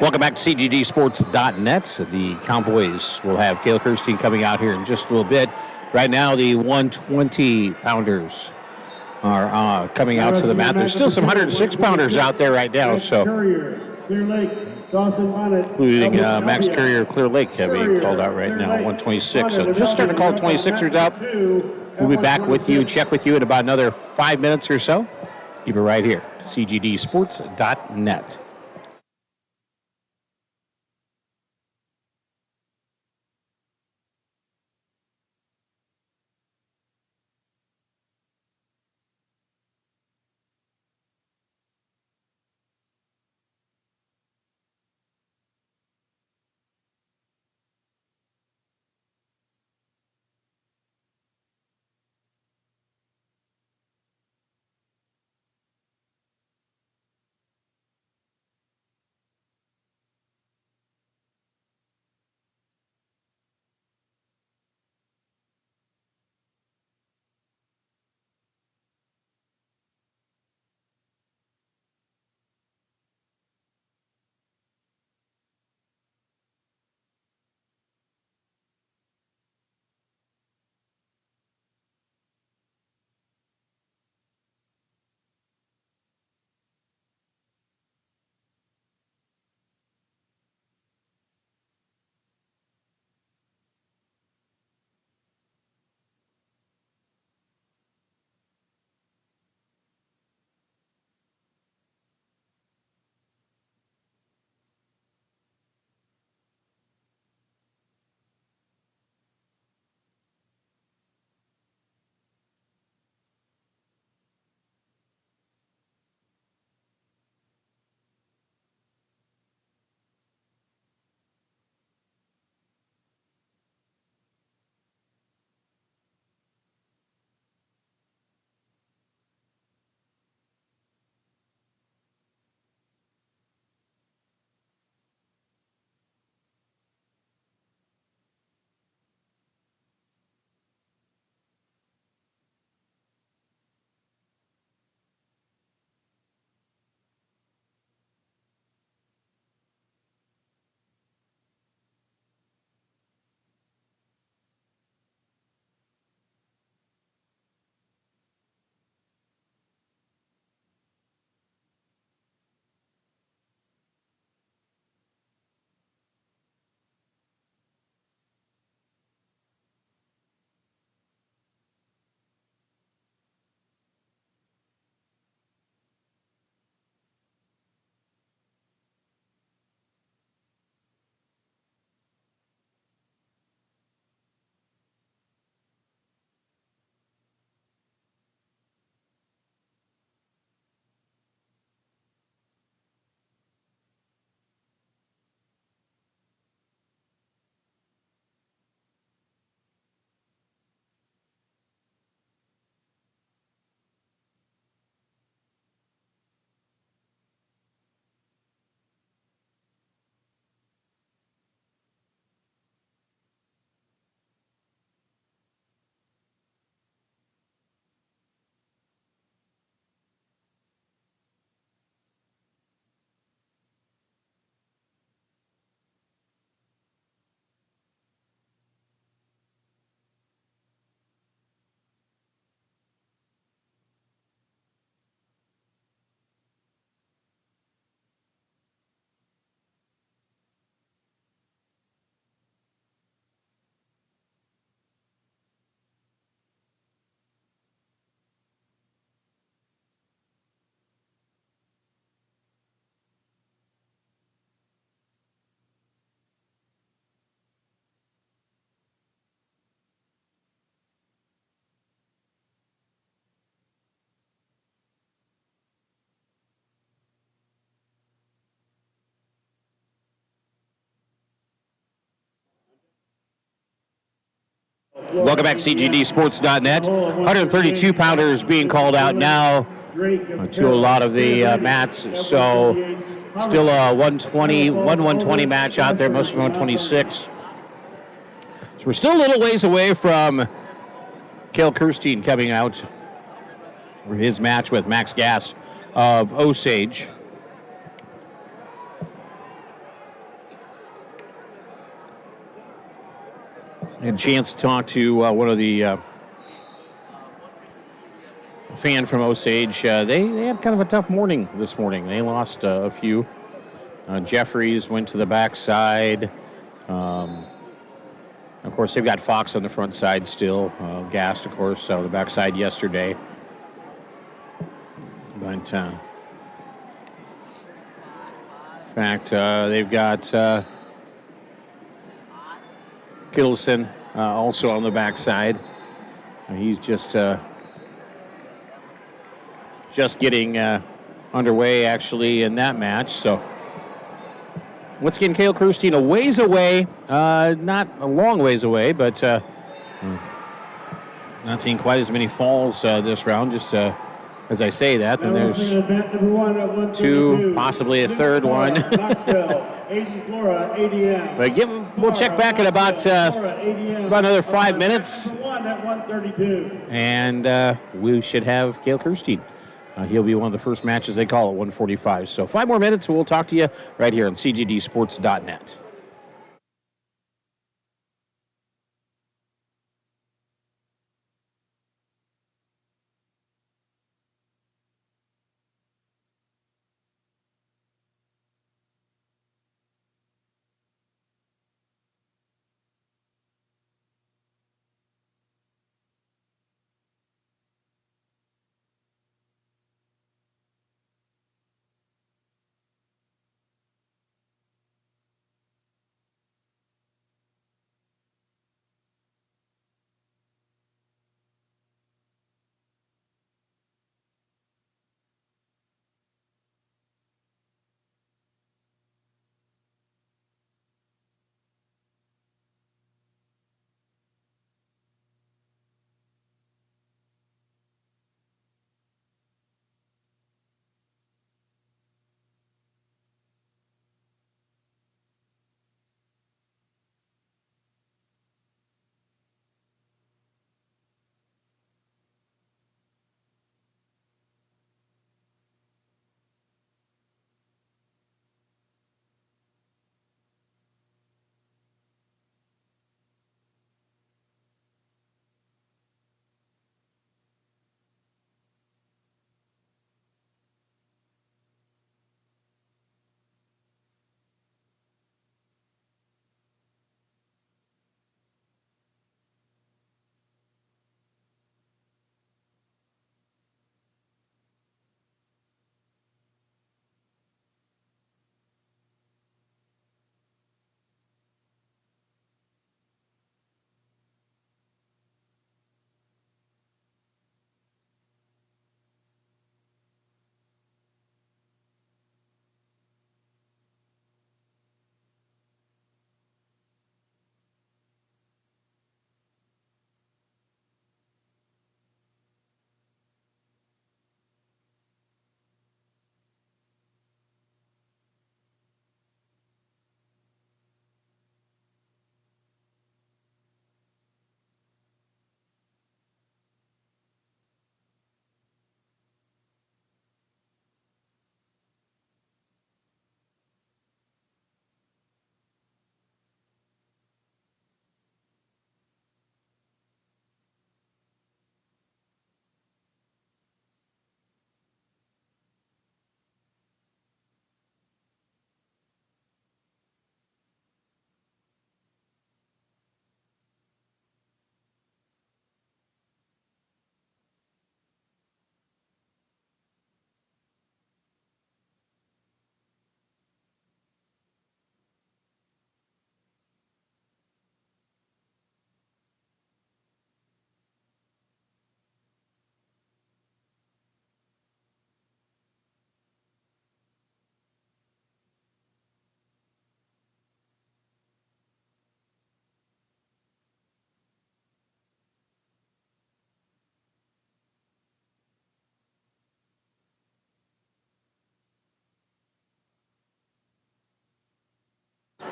Welcome back to CGDsports.net. The Cowboys will have Cale Kirstein coming out here in just a little bit. Right now, the 120-pounders are coming out to the mat. There's still some 106-pounders out there right now, so including Max Courier, Clear Lake being called out right now, 126. So just starting to call 26ers out. We'll be back with you, check with you in about another 5 minutes or so. Keep it right here, CGDsports.net. Welcome back to CGDsports.net. 132-pounders being called out now to a lot of the mats. So still a 120 match out there, most of them 126. So we're still a little ways away from Cale Kirstein coming out for his match with Max Gast of Osage. had a chance to talk to one of the fan from Osage. They had kind of a tough morning this morning. They lost a few. Jeffries went to the backside. Of course, they've got Fox on the front side still. Gast, of course, on the backside yesterday. But, in fact, they've got Kittleson also on the backside. He's just getting underway, actually, in that match. So, once again, Cale Kirstein a ways away. Not a long ways away, but not seeing quite as many falls this round. Just as I say that, then there's two, possibly a third one. But we'll check back in about another 5 minutes, and we should have Cale Kirstein. He'll be one of the first matches they call at 1:45. So 5 more minutes, we'll talk to you right here on CGDsports.net.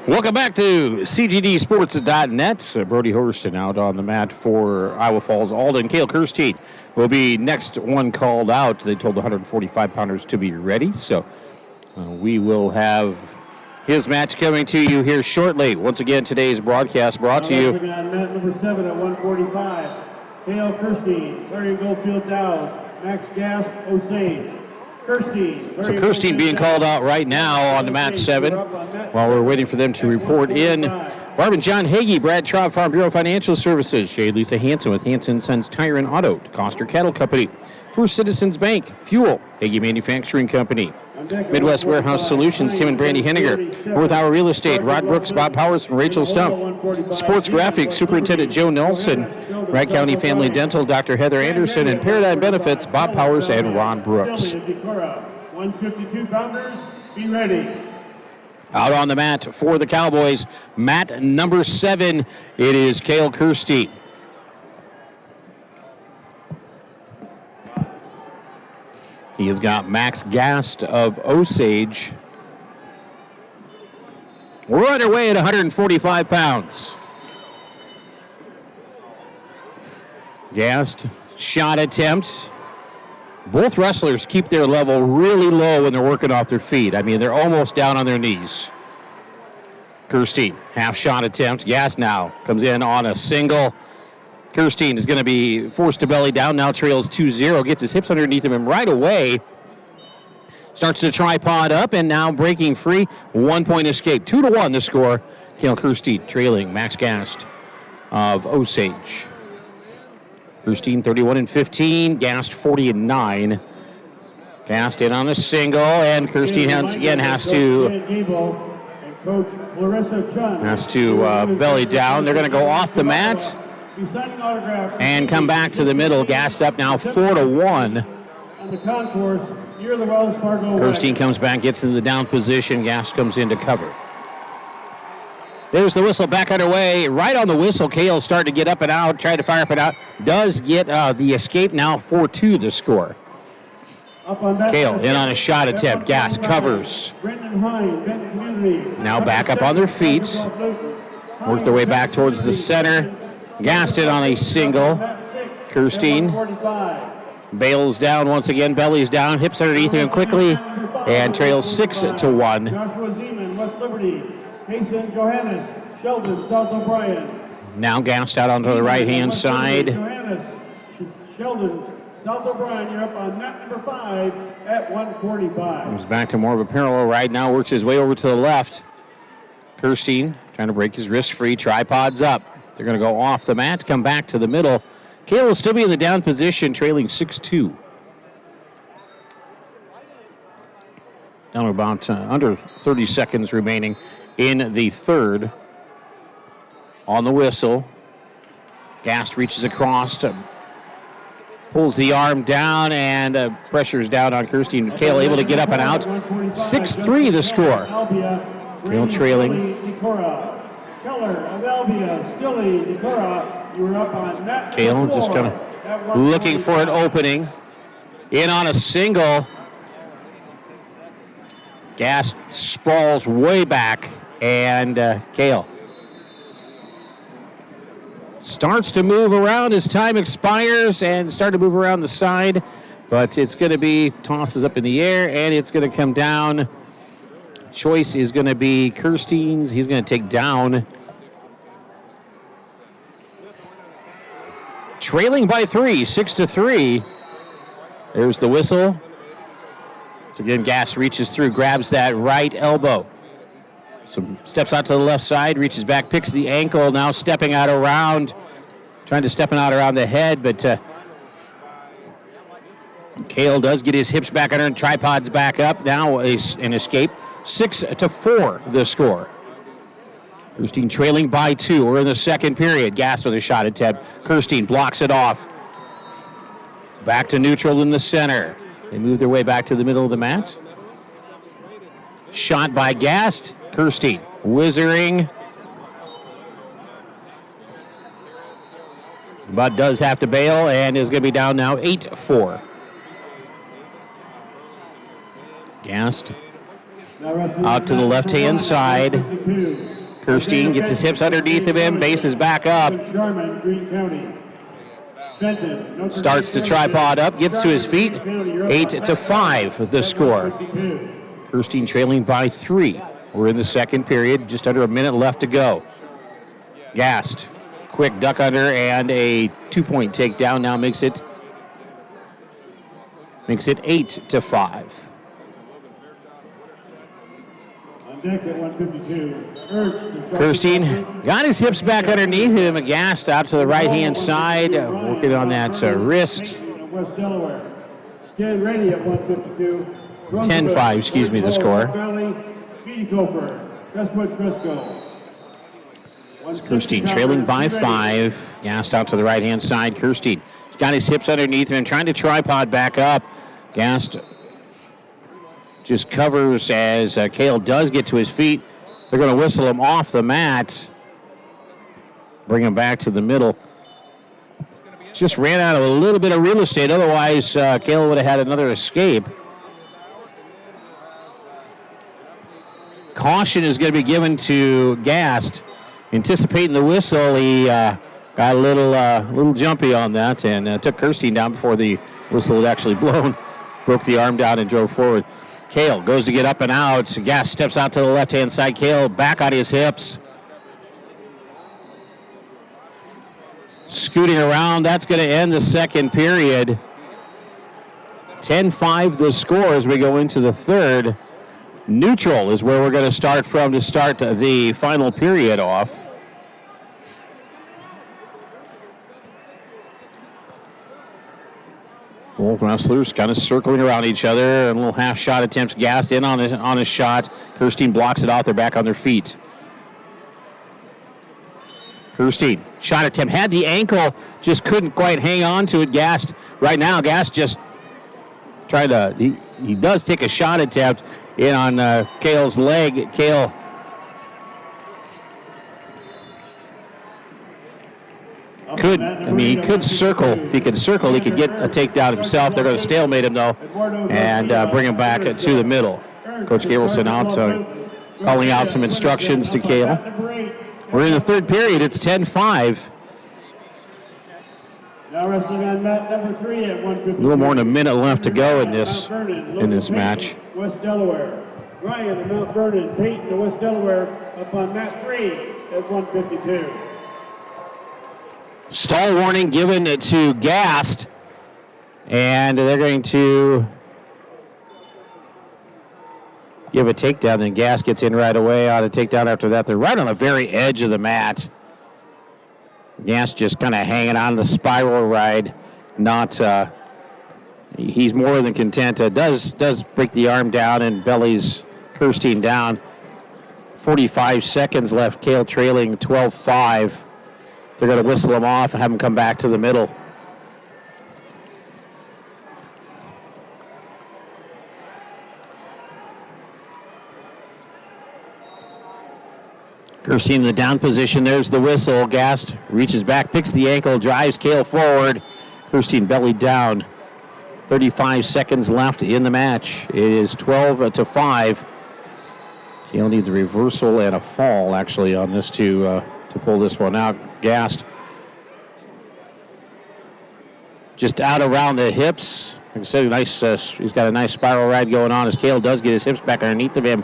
Welcome back to CGDsports.net. Brody Horston out on the mat for Iowa Falls Alden. Cale Kirstein will be next one called out. They told the 145-pounders to be ready, so we will have His match coming to you here shortly. Once again, today's broadcast brought to you. On mat number 7 at 145, Cale Kirstein, Clarion-Goldfield-Dows, Max Gass, Osage. So Kirstein being called out right now on the mat 7 while we're waiting for them to report in. Barb and John Hagee, Brad Traub, Farm Bureau Financial Services, Shade Lisa Hansen with Hansen Sons Tire and Auto, Coster Cattle Company, First Citizens Bank, Fuel, Hagee Manufacturing Company, Midwest Warehouse Solutions, Tim and Brandy Henniger, North Hour Real Estate, Rod Brooks, Bob Powers, and Rachel Stumpf, Sports Graphics, Superintendent Joe Nelson, Wright County Family Dental, Dr. Heather Anderson, and Paradigm Benefits, Bob Powers and Ron Brooks. 152 pounders, be ready. Out on the mat for the Cowboys, mat number 7, it is Cale Kirstein. He has got Max Gast of Osage. We're underway at 145 pounds. Gast, shot attempt. Both wrestlers keep their level really low when they're working off their feet. I mean, they're almost down on their knees. Kirstein, half shot attempt. Gast now comes in on a single. Kirstein is going to be forced to belly down, now trails 2-0, gets his hips underneath him, and right away starts to tripod up, and now breaking free. 1 point escape. 2-1 the score. Cale Kirstein trailing Max Gast of Osage. Kirstein 31-15, Gast 40-9. Gast in on a single, and Kirstein again has to belly down. They're going to go off the mat and come back to the middle. Gast up now 4-1. On the concourse near the Wells Fargo. Kirstein comes back, gets in the down position. Gast comes in to cover. There's the whistle back underway. Right on the whistle, Cale starting to get up and out, trying to fire up and out. Does get the escape now, 4-2 the score. Cale in on a shot attempt. Gast covers. Now back up on their feet. Work their way back towards the center. Gast in on a single. Kirstein bails down once again, bellies down, hips underneath him quickly, and trails 6-1. Joshua Zeman, West Liberty. Mason Johannes, Sheldon, South O'Brien. Now Gast out onto the right-hand side. Johannes, Sheldon, South O'Brien, you're up on net number 5 at 145. Comes back to more of a parallel ride now, works his way over to the left. Kirstein trying to break his wrist free, tripods up. They're going to go off the mat, come back to the middle. Cale will still be in the down position, trailing 6-2. Down to about under 30 seconds remaining in the third. On the whistle, Gast reaches across, pulls the arm down, and pressures down on Kirstein. Cale able to get up and out. 6-3 the score. Cale trailing. Keller of Albia, Stilly, Decorah, you were up on net. Cale just kind of looking for an opening. In on a single. Gast sprawls way back, and Cale starts to move around as time expires and start to move around the side, but it's going to be tosses up in the air, and it's going to come down. Choice is going to be Kirstein's. He's going to take down. Trailing by 3, 6-3. There's the whistle. So again, Gast reaches through, grabs that right elbow. Some steps out to the left side, reaches back, picks the ankle, now stepping out around, trying to step out around the head, but Cale does get his hips back under and tripods back up. Now an escape. 6-4 the score. Kirstein trailing by 2. We're in the second period. Gast with a shot attempt. Kirstein blocks it off. Back to neutral in the center. They move their way back to the middle of the mat. Shot by Gast. Kirstein whizzing. But does have to bail and is going to be down now 8-4. Gast out to the left-hand side. Kirstein gets his hips underneath of him, base is back up. Starts to tripod up, gets to his feet. 8-5 the score. Kirstein trailing by 3. We're in the second period, just under a minute left to go. Gast, quick duck under and a 2-point takedown now makes it 8-5. On deck at 152, Kirstein got his hips back underneath him. Gast out to the right-hand side, working on that wrist. West Delaware. Stand ready at 152. 10-5, the score. Kirstein trailing by 5. Gast out to the right-hand side. Kirstein got his hips underneath him and trying to tripod back up. Gast just covers as Cale does get to his feet. They're going to whistle him off the mat. Bring him back to the middle. Just ran out of a little bit of real estate. Otherwise, Cale would have had another escape. Caution is going to be given to Gast. Anticipating the whistle, he got a little jumpy on that and took Kirstein down before the whistle had actually blown. Broke the arm down and drove forward. Cale goes to get up and out. Gast steps out to the left-hand side. Cale back on his hips. Scooting around. That's going to end the second period. 10-5 the score as we go into the third. Neutral is where we're going to start from to start the final period off. Both wrestlers kind of circling around each other. A little half shot attempts. Gast in on a shot. Kirstein blocks it off. They're back on their feet. Kirstein, shot attempt. Had the ankle, just couldn't quite hang on to it. Gast, right now, Gast just trying to, he does take a shot attempt in on Cale's leg. Cale he could circle. If he could circle, he could get a takedown himself. They're going to stalemate him, though, and bring him back to the middle. Coach Gabrielson out, calling out some instructions to Cale. We're in the third period. It's 10-5. Now wrestling on mat number 3 at 152. A little more than a minute left to go in this match. West Delaware. Ryan of Mount Vernon, Peyton of West Delaware up on mat 3 at 152. Stall warning given to Gast, and they're going to give a takedown. Then Gast gets in right away on a takedown after that. They're right on the very edge of the mat. Gast just kind of hanging on the spiral ride. He's more than content. Does break the arm down and bellies Kirstein down. 45 seconds left. Cale trailing 12-5. They're going to whistle him off and have him come back to the middle. Kirstein in the down position. There's the whistle. Gast reaches back, picks the ankle, drives Cale forward. Kirstein belly down. 35 seconds left in the match. It is 12-5. Cale needs a reversal and a fall, actually, on this to pull this one out. Gast just out around the hips. Like I said, he's got a nice spiral ride going on as Cale does get his hips back underneath of him.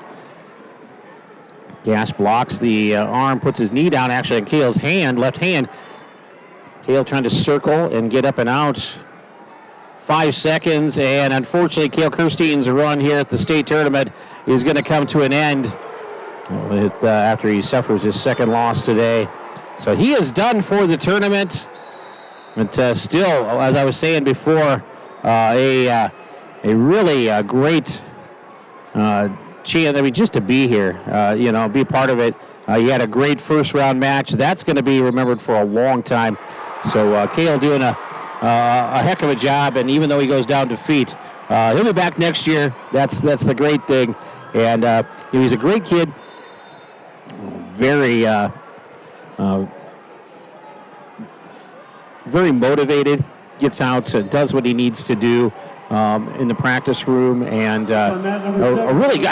Gast blocks the arm, puts his knee down actually on Cale's hand, left hand. Cale trying to circle and get up and out. 5 seconds, and unfortunately Cale Kirstein's run here at the state tournament is going to come to an end after he suffers his second loss today. So he is done for the tournament, but still, as I was saying before, a really great chance. I mean, just to be here, be part of it. He had a great first round match. That's going to be remembered for a long time. So Cale doing a heck of a job, and even though he goes down defeat, he'll be back next year. That's the great thing. And he's a great kid. Very motivated, gets out, does what he needs to do in the practice room, and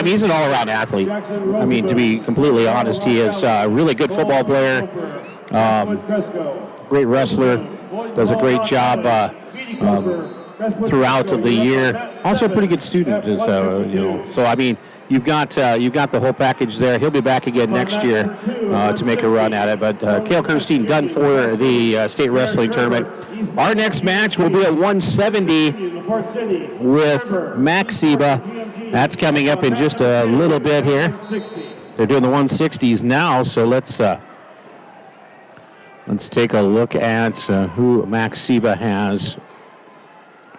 he's an all-around athlete. I mean, to be completely honest, he is a really good football player, great wrestler, does a great job throughout the year. Also a pretty good student, so I mean, you've got the whole package there. He'll be back again next year to make a run at it. But Cale Kirstein done for the state wrestling tournament. Our next match will be at 170 with Max Seba. That's coming up in just a little bit here. They're doing the 160s now, so let's take a look at who Max Seba has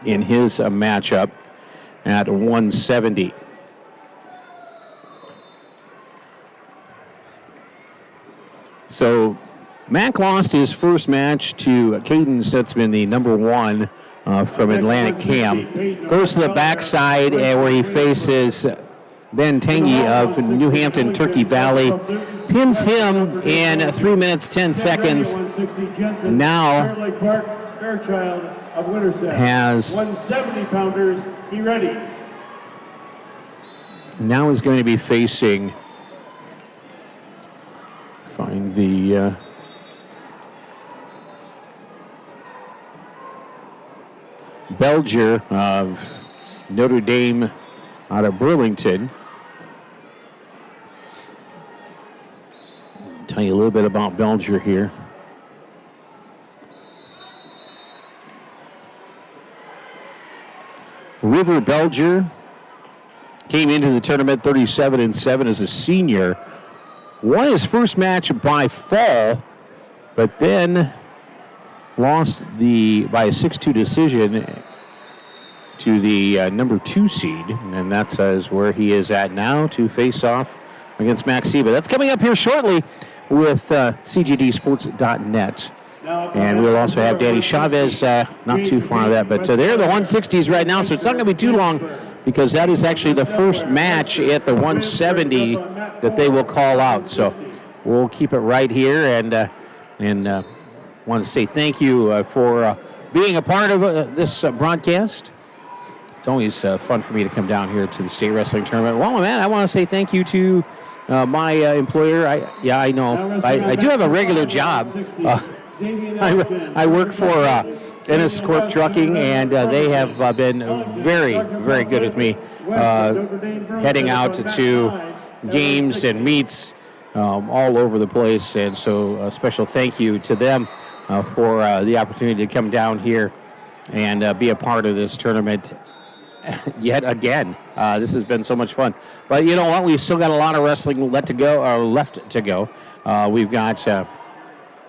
in his matchup at 170. So Mac lost his first match to Caden Stutzman, the number one from Atlantic Cam. Goes to the backside where he faces Ben Tangy of New Hampton, Turkey Valley. Pins him in 3 minutes, 10 seconds. Now has 170-pounders, be ready. Now is going to be facing, find the Belger of Notre Dame out of Burlington. Tell you a little bit about Belger here. River Belger came into the tournament 37-7 as a senior. Won his first match by fall, but then lost by a 6-2 decision to the number 2 seed, and that's where he is at now to face off against Max Seba. That's coming up here shortly with CGDsports.net. And we'll also have Danny Chavez not too far of that, but they're the 160s right now, so it's not going to be too long because that is actually the first match at the 170 that they will call out. So we'll keep it right here and want to say thank you for being a part of this broadcast. It's always fun for me to come down here to the state wrestling tournament. Well, man, I want to say thank you to my employer. I know. I do have a regular job. I work for Ennis Corp Trucking, and they have been very, very good with me, heading out to games and meets all over the place. And so a special thank you to them for the opportunity to come down here and be a part of this tournament yet again. This has been so much fun. But you know what? We've still got a lot of wrestling left to go. We've got...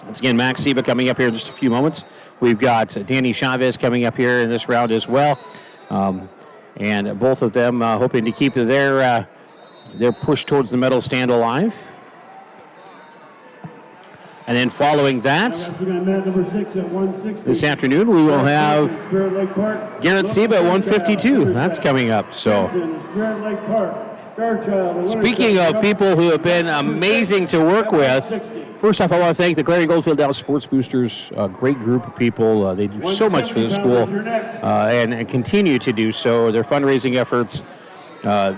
once again, Max Seba coming up here in just a few moments. We've got Danny Chavez coming up here in this round as well. And both of them hoping to keep their push towards the medal stand alive. And then following that, this afternoon we will have Garrett Seba at 152. That's coming up. So, speaking of people who have been amazing to work with, first off, I want to thank the Clarion-Goldfield-Dows Sports Boosters, a great group of people. They do so much for the school and continue to do so. Their fundraising efforts are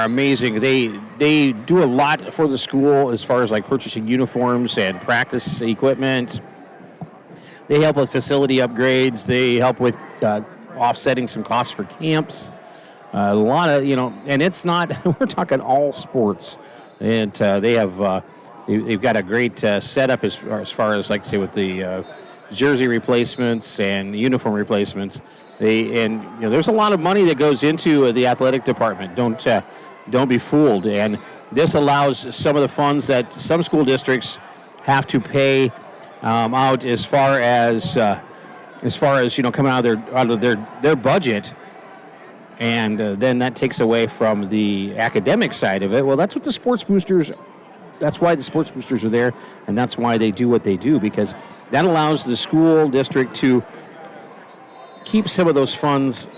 amazing. They do a lot for the school as far as like purchasing uniforms and practice equipment. They help with facility upgrades. They help with offsetting some costs for camps. A lot of, and it's not, we're talking all sports. And they have... They've got a great setup as far as, like, say, with the jersey replacements and uniform replacements. There's a lot of money that goes into the athletic department. Don't be fooled. And this allows some of the funds that some school districts have to pay out as far as coming out of their budget. And then that takes away from the academic side of it. Well, that's what the sports boosters. That's why the sports boosters are there, and that's why they do what they do, because that allows the school district to keep some of those funds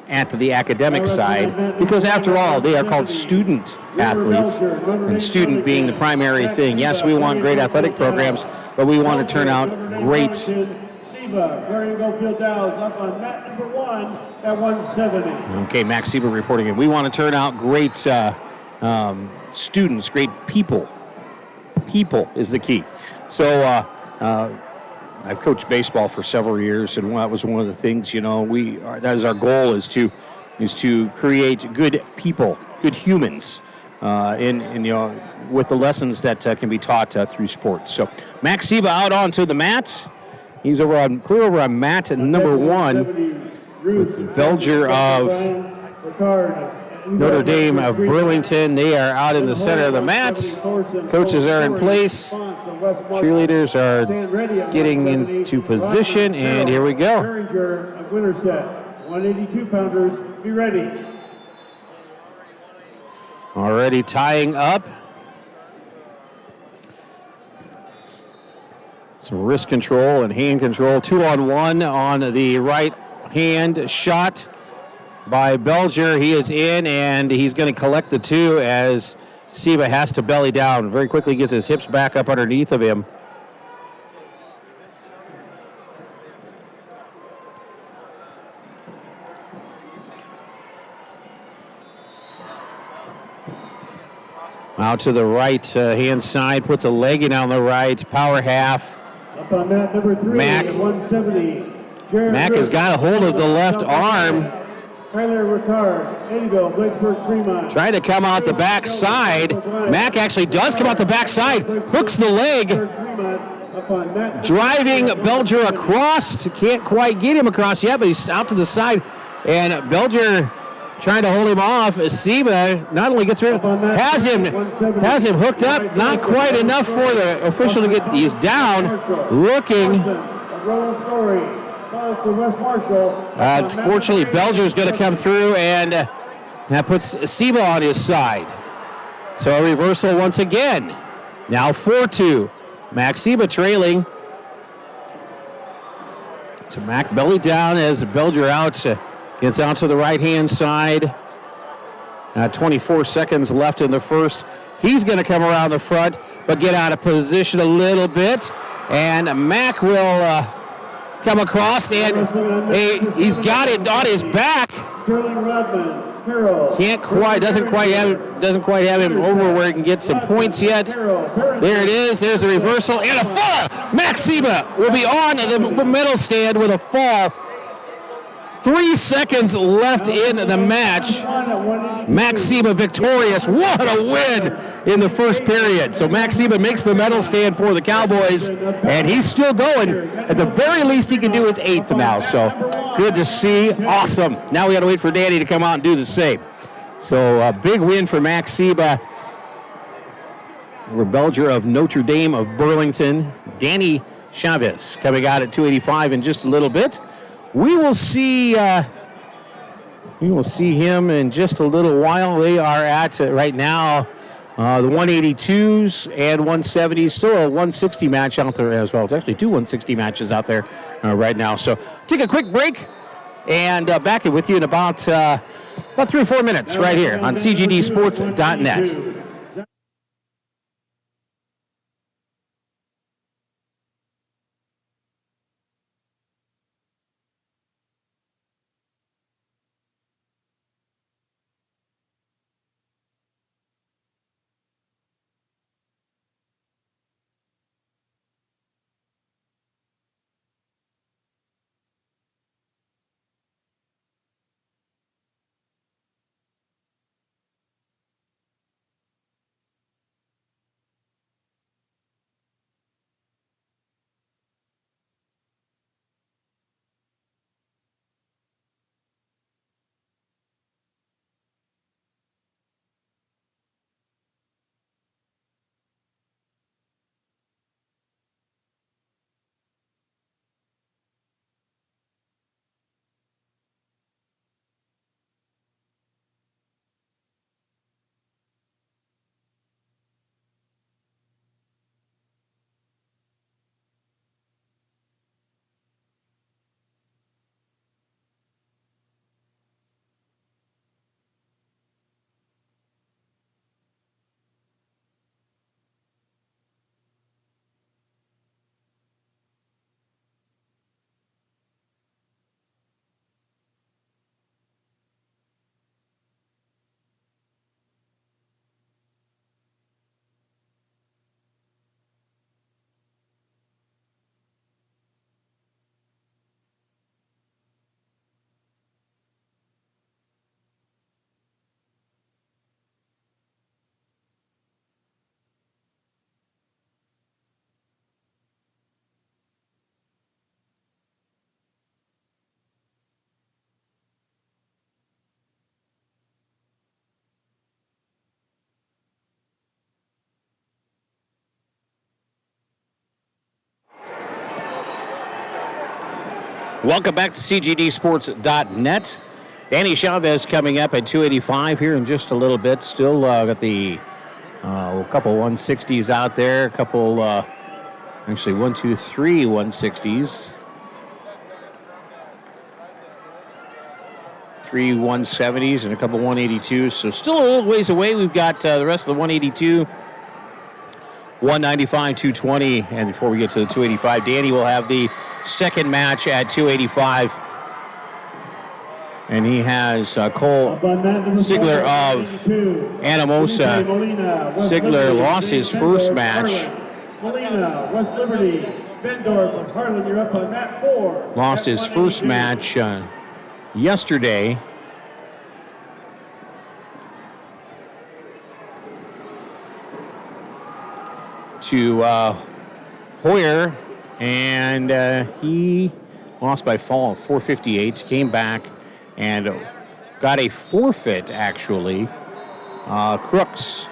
at the academic side, because after all, they are called student athletes, and student being the primary thing. Yes, we want great athletic programs, but we want to turn out great. Clarion-Goldfield-Dows up on mat number 1 at 170. Okay, Max Seba reporting in. We want to turn out great students, great people. People is the key. So I've coached baseball for several years, and that was one of the things, that is our goal, is to create good people good humans, with the lessons that can be taught through sports. So Max Seba out onto the mat. He's clear over on mat number 1 with Belger of Notre Dame of Burlington. They are out in the center of the mat. Coaches are in place. Cheerleaders are getting into position, and here we go. 182-pounders, be ready. Already tying up. Some wrist control and hand control. 2-on-1 on the right hand shot by Belger. He is in, and he's going to collect the 2 as Seba has to belly down. Very quickly gets his hips back up underneath of him. Out to the right hand side, puts a leg in on the right, power half. Up on mat number 3, Mac. 170. Mac has got a hold of the left arm. Kyler Ricard, Eddyville, Blacksburg, Fremont. Trying to come out the back side. Mac actually does come out the back side, hooks the leg, driving Belger across. Can't quite get him across yet, but he's out to the side. And Belger trying to hold him off. Seba not only gets rid of, has him hooked up, not quite enough for the official to get. He's down, looking. Fortunately, Belger's going to come through, and that puts Seba on his side. So a reversal once again. Now 4-2. Max Seba trailing. So Mac belly down as Belger out. Gets out to the right-hand side. 24 seconds left in the first. He's going to come around the front, but get out of position a little bit. And Mac will come across, and he's got it on his back. Can't quite, doesn't quite have him over where he can get some points yet. There it is. There's a reversal and a fall. Max Seba will be on the medal stand with a fall. 3 seconds left in the match. Max Seba victorious. What a win in the first period. So Max Seba makes the medal stand for the Cowboys, and he's still going. At the very least, he can do his 8th now. So good to see. Awesome. Now we got to wait for Danny to come out and do the same. So a big win for Max Seba. We're Belger of Notre Dame of Burlington. Danny Chavez coming out at 285 in just a little bit. We will see him in just a little while. They are at right now the 182s and 170s. Still a 160 match out there as well. It's actually 2 160 matches out there right now. So take a quick break and back with you in about 3 or 4 minutes right here on cgdsports.net. Welcome back to CGDsports.net. Danny Chavez coming up at 285 here in just a little bit. Still got the couple 160s out there. A couple, actually 1, 2, 3 160s. 3 170s and a couple 182s. So still a little ways away. We've got the rest of the 182, 195, 220. And before we get to the 285, Danny will have the second match at 285. And he has Cole Sigler of Anamosa. Sigler lost his first match. Molina, West Liberty, Bendorf of Harlan, you're up on mat 4. Lost his first match yesterday. To Hoyer, and he lost by fall of 458. Came back and got a forfeit, actually. Crooks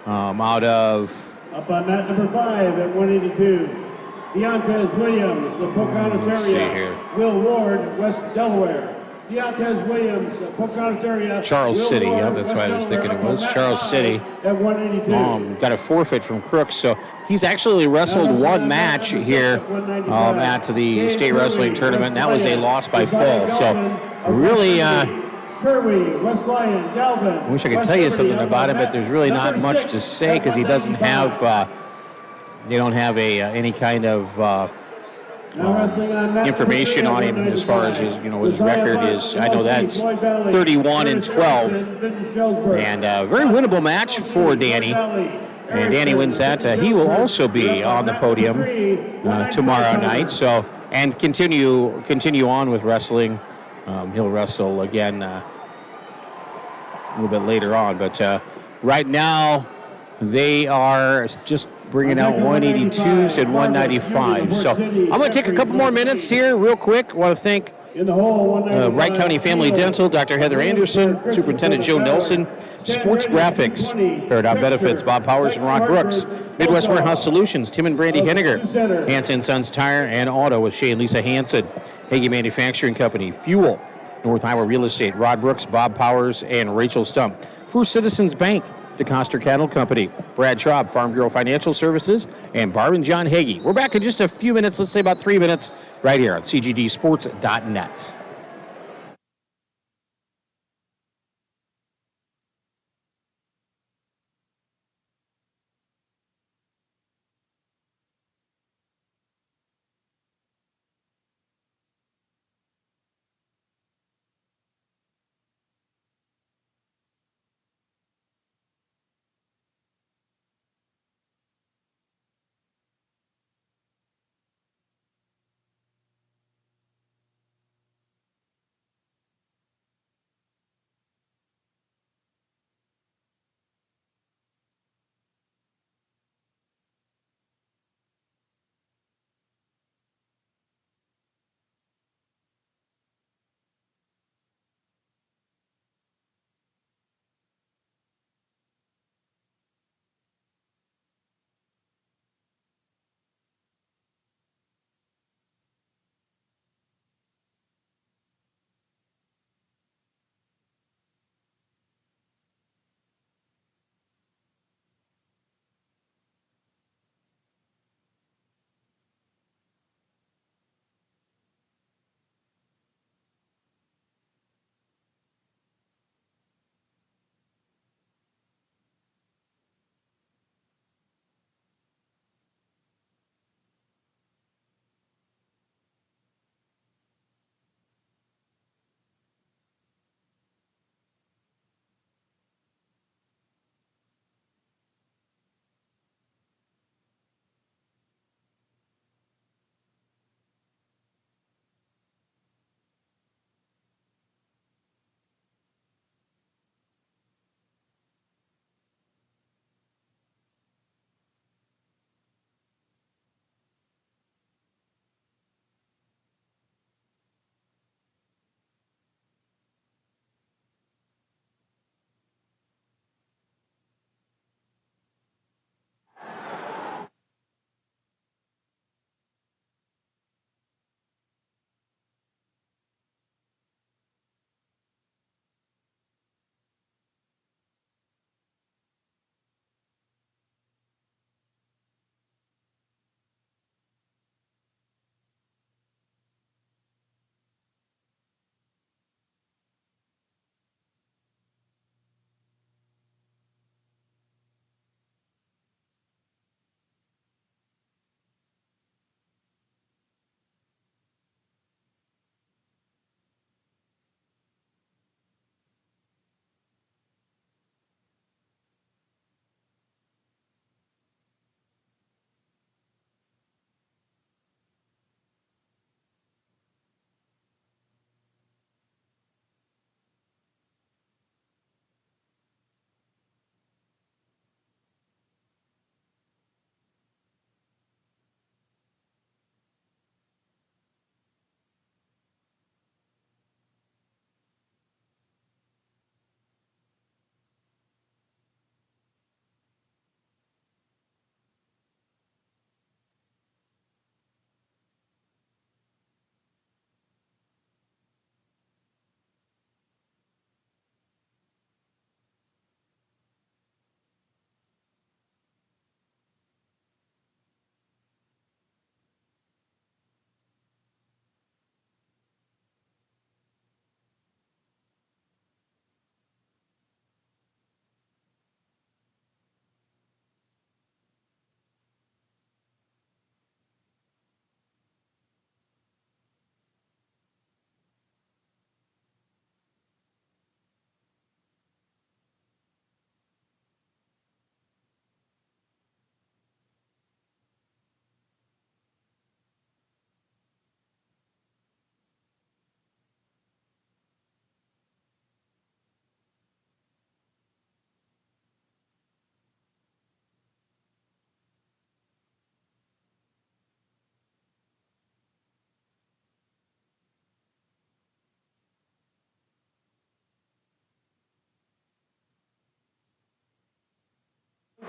out of... Up on mat number 5 at 182. Deontez Williams of Pocahontas area. Will Ward, West Delaware. Deontez Williams, Pocahontas area. Charles City, Ward, yeah, that's West what I was thinking it Delaware, was. up on Charles mat City. 5 At 182. Got a forfeit from Crooks, so he's actually wrestled one match here at the state wrestling tournament, and that was a loss by fall. So really, I wish I could tell you something about it, but there's really not much to say because he doesn't have, they don't have any kind of information on him as far as his, his record is. I know that's 31-12, and a very winnable match for Danny. And Danny wins that. He will also be on the podium tomorrow night. So, and continue on with wrestling. He'll wrestle again a little bit later on. But right now, they are just bringing out 182s and 195. So I'm going to take a couple more minutes here real quick. I want to thank Wright County Family Dental, Dr. Heather Anderson, Superintendent Joe Nelson, Sports Graphics, Paradigm Benefits, Bob Powers and Rod Brooks, Midwest Warehouse Solutions, Tim and Brandy Henniger, Hanson Sons Tire and Auto with Shay and Lisa Hanson, Hagee Manufacturing Company, Fuel, North Iowa Real Estate, Rod Brooks, Bob Powers, and Rachel Stump, First Citizens Bank, DeCoster Cattle Company, Brad Traub, Farm Bureau Financial Services, and Barb and John Hagee. We're back in just a few minutes, let's say about 3 minutes, right here on CGDsports.net.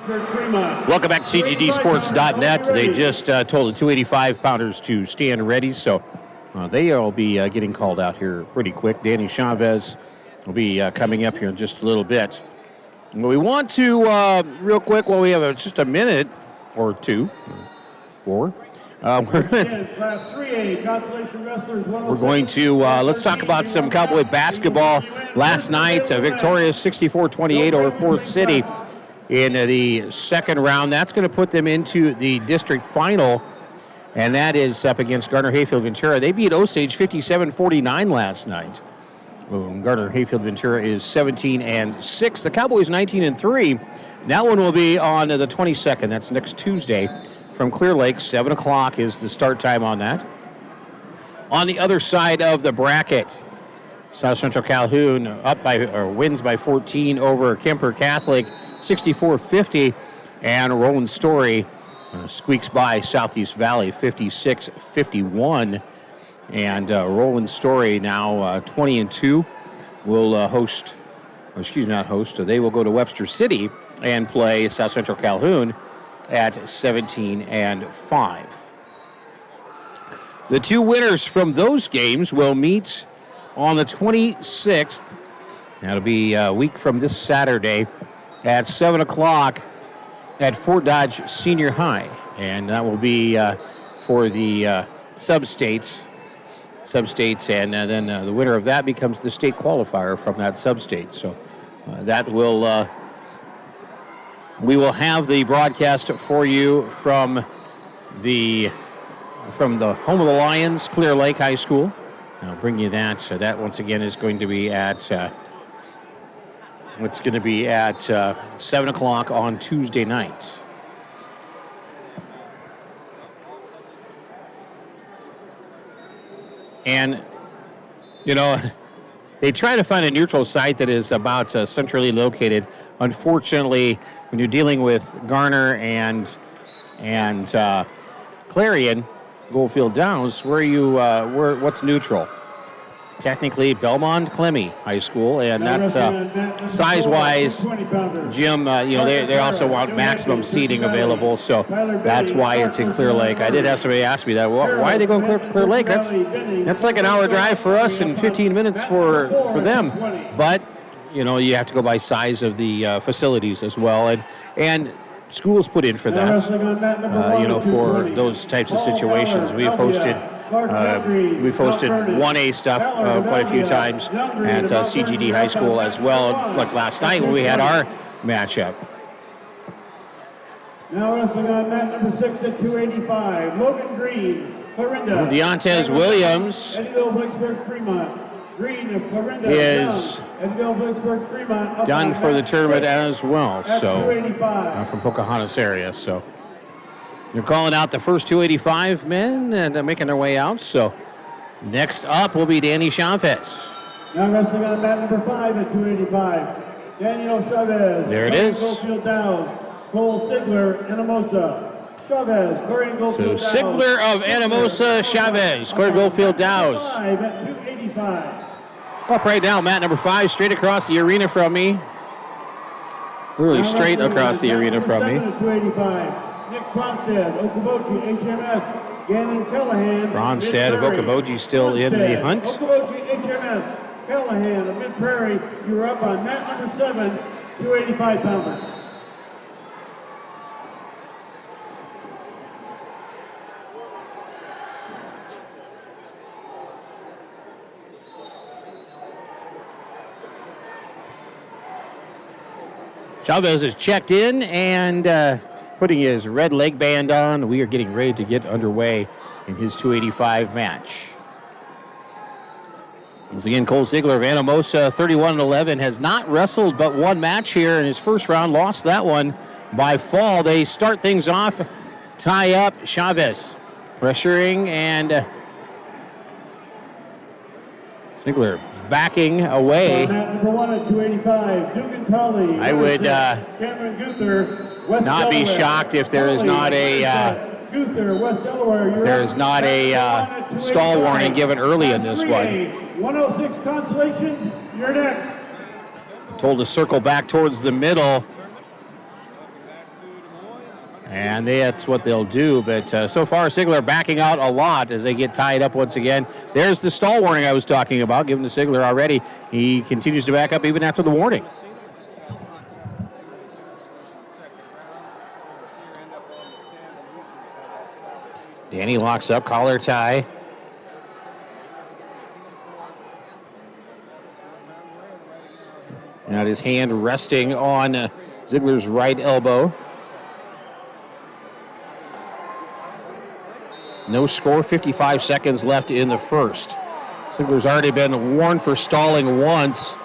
Fremont. Welcome back to CGDsports.net. They just told the 285-pounders to stand ready, so they will be getting called out here pretty quick. Danny Chavez will be coming up here in just a little bit. We want to, real quick, while we have just a minute or two, four, we're going to, let's talk about some Cowboy basketball. Last night, victorious 64-28 over Forest City in the second round. That's going to put them into the district final, and that is up against Gardner-Hayfield-Ventura. They beat Osage 57-49 last night. Gardner-Hayfield-Ventura is 17-6. The Cowboys 19-3. That one will be on the 22nd. That's next Tuesday from Clear Lake. 7 o'clock is the start time on that. On the other side of the bracket, South Central Calhoun wins by 14 over Kemper Catholic, 64-50, and Roland Story squeaks by Southeast Valley, 56-51. And Roland Story now 20-2 will they will go to Webster City and play South Central Calhoun at 17-5. The two winners from those games will meet on the 26th. That'll be a week from this Saturday at 7 o'clock at Fort Dodge Senior High. And that will be for the sub-states, and then the winner of that becomes the state qualifier from that sub-state. So that will we will have the broadcast for you from the home of the Lions, Clear Lake High School. I'll bring you that. So that once again is going to be at 7 o'clock on Tuesday night. And, they try to find a neutral site that is about centrally located. Unfortunately, when you're dealing with Garner and Clarion-Goldfield-Dows, what's neutral? Technically, Belmont Clemmy High School, and that's size-wise, Jim. They also want maximum seating available, so that's why it's in Clear Lake. I did have somebody ask me that. Well, why are they going Clear Lake? That's like an hour drive for us and 15 minutes for them. But you have to go by size of the facilities as well, and schools put in for that. For those types of situations, we've hosted 1A stuff quite a few times at CGD High School as well. Like last night when we had our matchup. Now wrestling on mat number 6 at 285, Logan Green, Clarinda. Deontez Williams is done for the tournament as well. So from Pocahontas area. So they're calling out the first 285 men and making their way out. So next up will be Danny Chavez. Now wrestling on mat number 5 at 285, Daniel Chavez. There it is. Goldfield-Dows, Cole Sigler, Anamosa. Chavez, Clarion-Goldfield-Dows. So Sigler of Anamosa, Chavez, Clarion-Goldfield-Dows. 5 at 285. Up right now, mat number 5, straight across the arena from me. Really straight across the arena from me. Nick Bronstead, Okoboji, HMS, Gannon Callahan. Bronstead of Okoboji still in the hunt. Okoboji, HMS, Callahan of Mid-Prairie. You're up on mat number 7, 285-pounders. Chavez is checked in and putting his red leg band on. We are getting ready to get underway in his 285 match. Once again, Cole Ziegler of Anamosa, 31-11, has not wrestled but one match here in his first round, lost that one by fall. They start things off, tie up, Chavez pressuring, and Ziegler backing away. Number 1 at 285, Dugan Tully. I would Cameron Guther, West not be Delaware. shocked if there is not a Guther, West Delaware. there is not a stall warning given early in this one. 106 Constellations, you're next. Told to circle back towards the middle. And that's what they'll do. But so far, Ziegler backing out a lot as they get tied up once again. There's the stall warning I was talking about, given to Ziegler already. He continues to back up even after the warning. Danny locks up, collar tie. Now his hand resting on Ziegler's right elbow. No score, 55 seconds left in the first. Ziegler's already been warned for stalling once.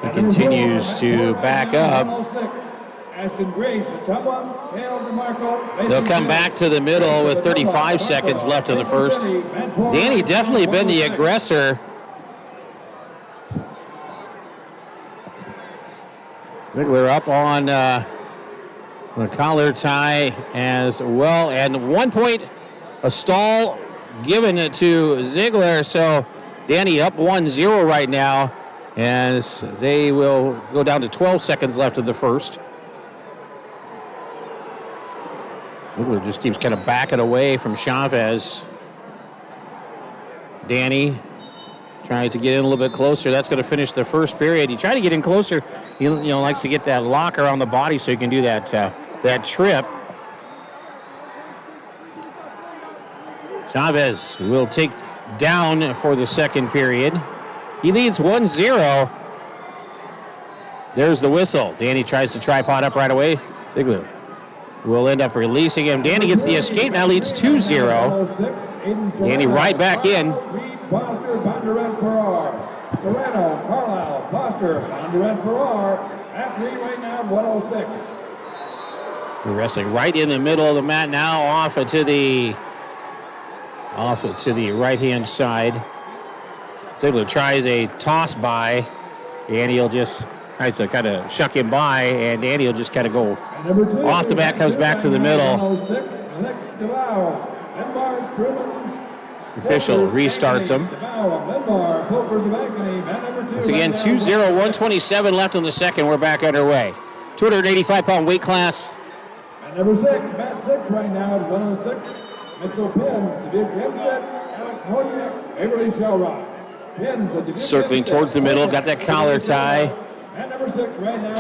He continues to back up. They'll come back to the middle with 35 seconds left in the first. Danny definitely been the aggressor. Ziegler up on the collar tie as well. And 1 point, a stall given to Ziegler. So Danny up 1-0 right now as they will go down to 12 seconds left in the first. Ziegler just keeps kind of backing away from Chavez. Danny trying to get in a little bit closer. That's going to finish the first period. He tried to get in closer. He likes to get that lock around the body so he can do that trip. Chavez will take down for the second period. He leads 1-0. There's the whistle. Danny tries to tripod up right away. Ziegler will end up releasing him. Danny gets the escape, now leads 2-0. Danny right back in. Foster, Bondurant, Farrar. Serrano, Carlisle, Foster, Bondurant, Farrar. At 3 right now, 106. We're wrestling right in the middle of the mat now, off to the right-hand side. Ziegler tries a toss by. Danny will just tries to kind of shuck him by, and Danny will just kind of go off the mat, comes back to the middle. Official restarts him. Once again, 2-0, 127 left in the second. We're back underway. 285-pound weight class. And number 6, Matt 6 right now at 106. Mitchell Pins, David Hempstead, Alex Honiak, Avery Shellrock. Circling towards the middle, got that collar tie. And number 6 right now.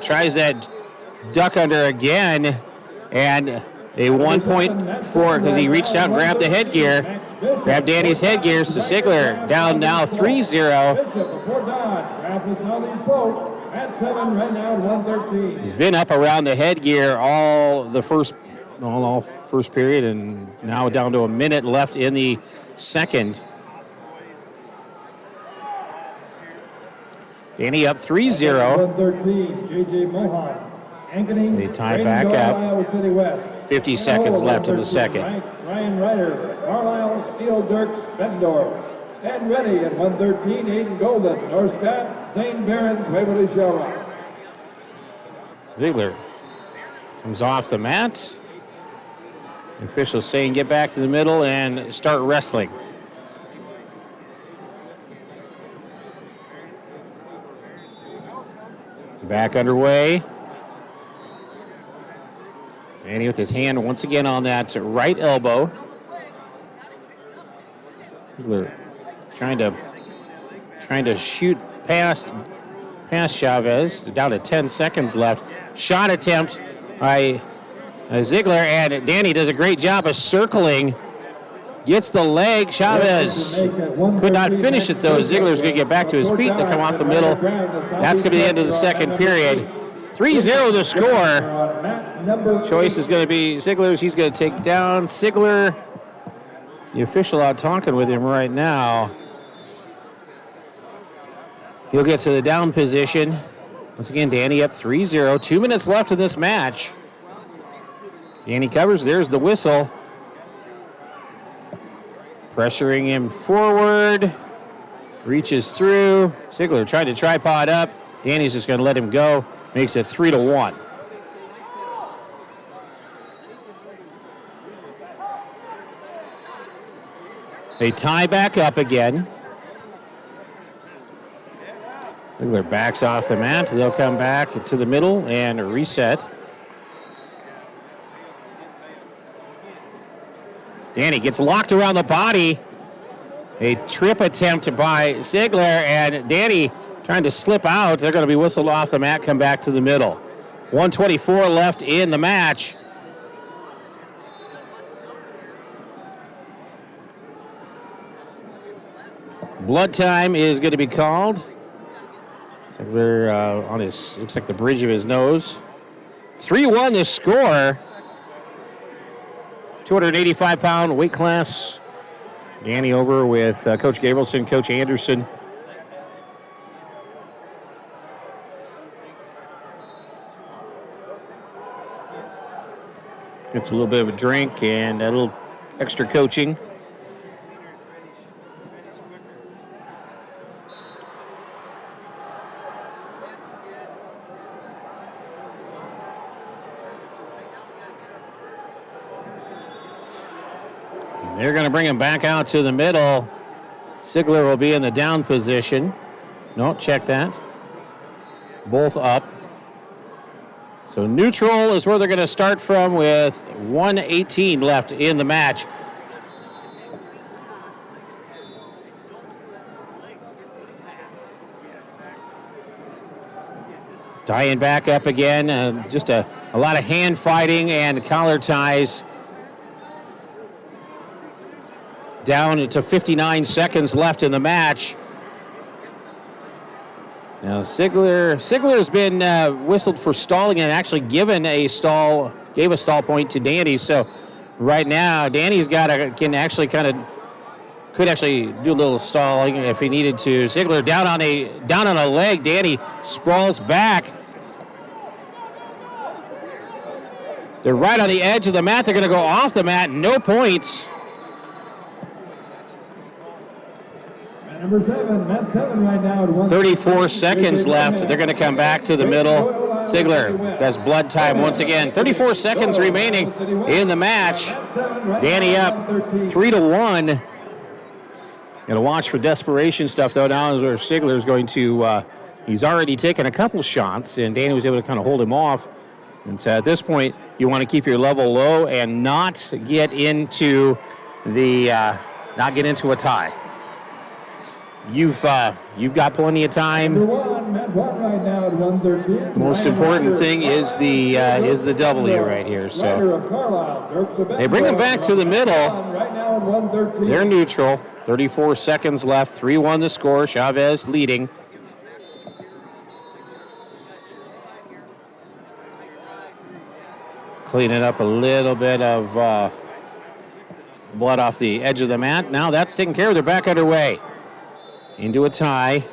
Tries that duck under again, and a 1 point for because he reached out and grabbed the headgear. Grabbed Danny's headgear, so Ziegler down now 3-0. He's been up around the headgear all first period, and now down to a minute left in the second. Danny up 3-0. 113, J.J. Mohan. They tie back up. 50 seconds left in the second. Ryan Ryder, Carlisle, Steele, Dirks, Bendorf. Stand ready at 113, Aiden Golden, North Scott, Zane Behrens, Waverly Shellrock. Ziegler comes off the mat. The officials saying get back to the middle and start wrestling. Back underway. Danny with his hand once again on that right elbow. Ziegler trying to shoot past Chavez. Down to 10 seconds left. Shot attempt by Ziegler, and Danny does a great job of circling. Gets the leg. Chavez could not finish it, though. Ziegler's going to get back to his feet to come off the middle. That's going to be the end of the second period. 3-0 to score. Choice is going to be Ziegler's. He's going to take down Ziegler. The official out talking with him right now. He'll get to the down position. Once again, Danny up 3-0. 2 minutes left in this match. Danny covers. There's the whistle. Pressuring him forward. Reaches through. Ziegler trying to tripod up. Danny's just going to let him go. Makes it 3-1. They tie back up again. Ziegler backs off the mat. They'll come back to the middle and reset. Danny gets locked around the body. A trip attempt by Ziegler, and Danny trying to slip out. They're going to be whistled off the mat, come back to the middle. 124 left in the match. Blood time is going to be called. Ziegler on his, looks like the bridge of his nose. 3-1 the score. 285-pound weight class. Danny over with Coach Gabrielson, Coach Anderson. Gets a little bit of a drink and a little extra coaching. They're going to bring him back out to the middle. Ziegler will be in the down position. No, check that. Both up. So neutral is where they're going to start from with 1:18 left in the match. Tying back up again. Just a lot of hand fighting and collar ties. Down to 59 seconds left in the match. Now Ziegler's been whistled for stalling and actually gave a stall point to Danny. So right now Danny's could actually do a little stalling if he needed to. Ziegler down on a leg. Danny sprawls back. They're right on the edge of the mat. They're going to go off the mat. No points. Number 7, Matt 7 right now at 34 seconds left. They're going to come back to the middle. Ziegler has blood time once again. 34 seconds remaining in the match. Danny up 3-1. Going to watch for desperation stuff, though. Now is where Ziegler's going to, he's already taken a couple shots, and Danny was able to kind of hold him off. And so at this point, you want to keep your level low and not get into a tie. You've got plenty of time. Number 1, Matt 1 right now at 1:13. The most important thing is the W right here. So they bring him back to the middle. Right now at 1:13. They're neutral. 34 seconds left. 3-1 the score. Chavez leading. Cleaning up a little bit of blood off the edge of the mat. Now that's taken care of. They're back underway. Into a tie.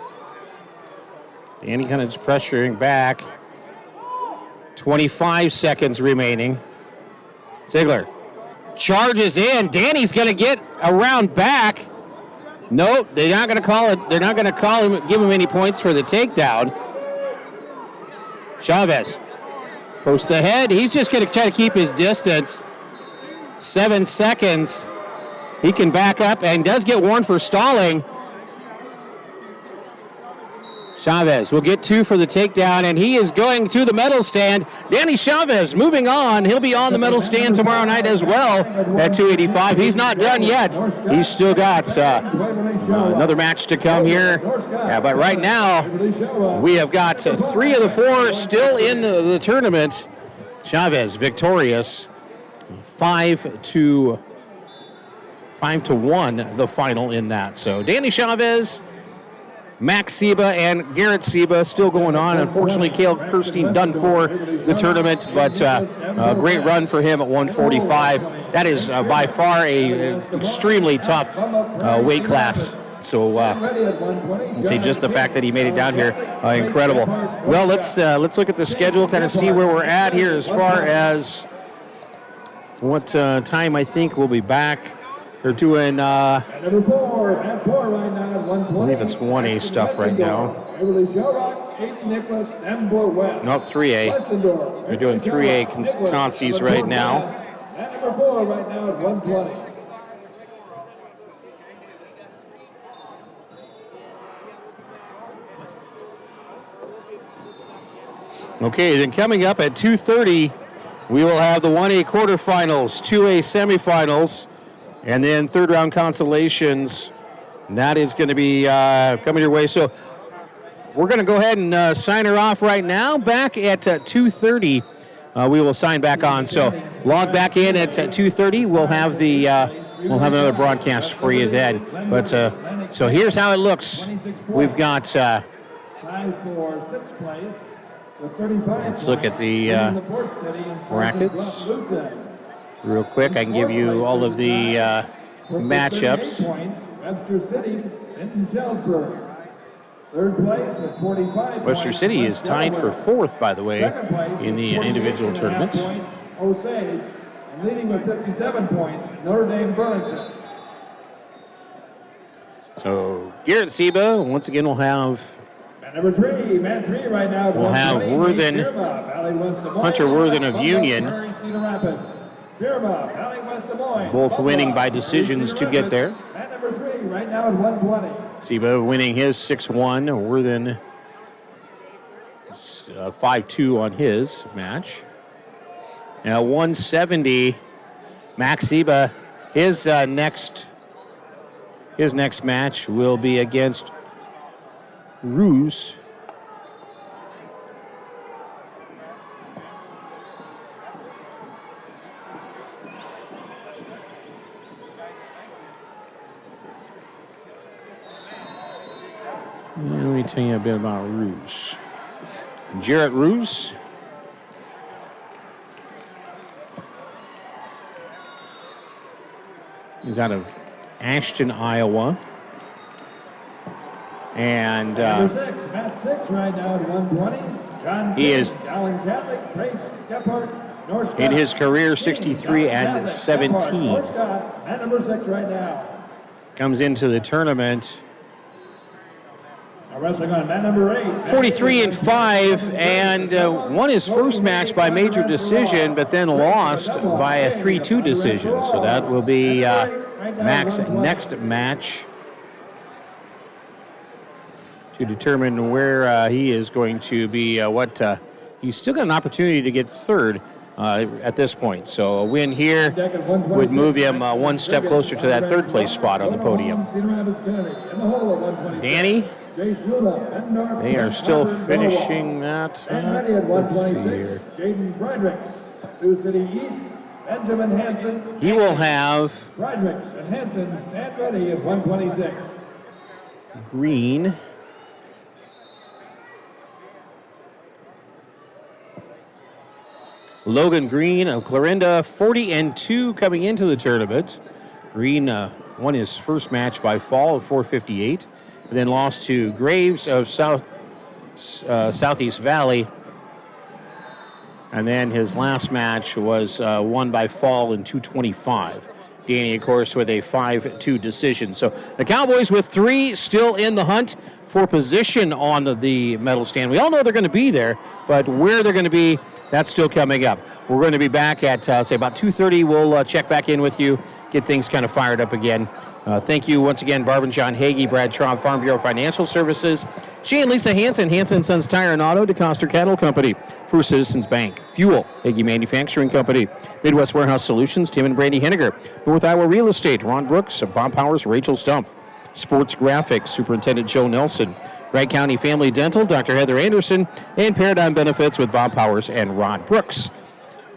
Danny kind of just pressuring back. 25 seconds remaining. Ziegler charges in. Danny's going to get around back. Nope, they're not going to call it. They're not going to give him any points for the takedown. Chavez posts the head. He's just going to try to keep his distance. 7 seconds. He can back up and does get warned for stalling. Chavez will get 2 for the takedown, and he is going to the medal stand. Danny Chavez moving on. He'll be on the medal stand tomorrow night as well at 285. He's not done yet. He's still got another match to come here. Yeah, but right now, we have got 3 of the 4 still in the tournament. Chavez victorious. 5-1 the final in that. So Danny Chavez, Max Seba and Garrett Seba still going on. Unfortunately, Cale Kirstein done for the tournament, but a great run for him at 145. That is by far a extremely tough weight class. So I'd say just the fact that he made it down here, incredible. Well, let's look at the schedule, kind of see where we're at here as far as what time I think we'll be back. They're doing, I Number 4, Matt 4 right now at 1:20. believe it's 1A stuff right now. Beverly Shellrock, 8 Nicholas, Denver West. Nope, 3A. Westendorf. They're doing 3A concies right now. At number 4 right now at 1:20. Okay, then coming up at 2:30, we will have the 1A quarterfinals, 2A semifinals, and then third round consolations. And that is going to be coming your way. So we're going to go ahead and sign her off right now. Back at 2:30, we will sign back on. So log back in at 2:30. We'll have another broadcast for you then. But so here's how it looks. We've got. Tied for 6th place with 35 Let's look at the brackets real quick. I can give you all of the matchups. Webster City, Benton Shellsburg. 3rd place with 45 Webster City is tied for 4th, by the way, in the individual tournaments. Osage, and leading with 57 points, Notre Dame Burlington. So Garrett Seba, once again, will have Number 3, man 3 right now. We'll have Worthen, Hunter Worthen of Union, both winning by decisions to get there. Man number 3 right now at 120. Seba winning his 6-1, Worthen 5-2 on his match. Now 170, Max Seba, his next match will be against Roos. Let me tell you a bit about Roos. Jarrett Roos. He's out of Ashton, Iowa. And Number 6, Matt 6 right now at 120. John he is Allen Catholic, Trace Gephardt, North in his career 63 and 17. Matt number 6 right now. Comes into the tournament Now wrestling on Matt number 8. 43 and 5, and won his first match by major decision, but then lost by a 3-2 decision. So that will be Mac's next match to determine where he is going to be. He's still got an opportunity to get third at this point. So a win here would move him one step closer to that third place spot on the podium. Danny, they are still finishing that. Let's see here. Jaden Friedrichs, Sioux City East, Benjamin Hansen. He will have Friedrichs and Hansen stand ready at 126. Green. Logan Green of Clarinda, 40 and 2 coming into the tournament. Green won his first match by fall of 458, and then lost to Graves of Southeast Valley. And then his last match was won by fall in 225. Danny, of course, with a 5-2 decision. So the Cowboys with 3 still in the hunt for position on the medal stand. We all know they're going to be there, but where they're going to be, that's still coming up. We're going to be back at, say, about 2:30. We'll check back in with you, get things kind of fired up again. Thank you once again, Barb and John Hagee, Brad Traub, Farm Bureau Financial Services, Shea and Lisa Hansen, Hansen Sons Tire and Auto, DeCoster Cattle Company, First Citizens Bank, Fuel, Hagee Manufacturing Company, Midwest Warehouse Solutions, Tim and Brandy Henniger, North Iowa Real Estate, Ron Brooks, Bob Powers, Rachel Stumpf, Sports Graphics, Superintendent Joe Nelson, Wright County Family Dental, Dr. Heather Anderson, and Paradigm Benefits with Bob Powers and Ron Brooks.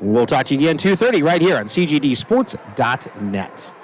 We'll talk to you again 2:30 right here on CGDsports.net.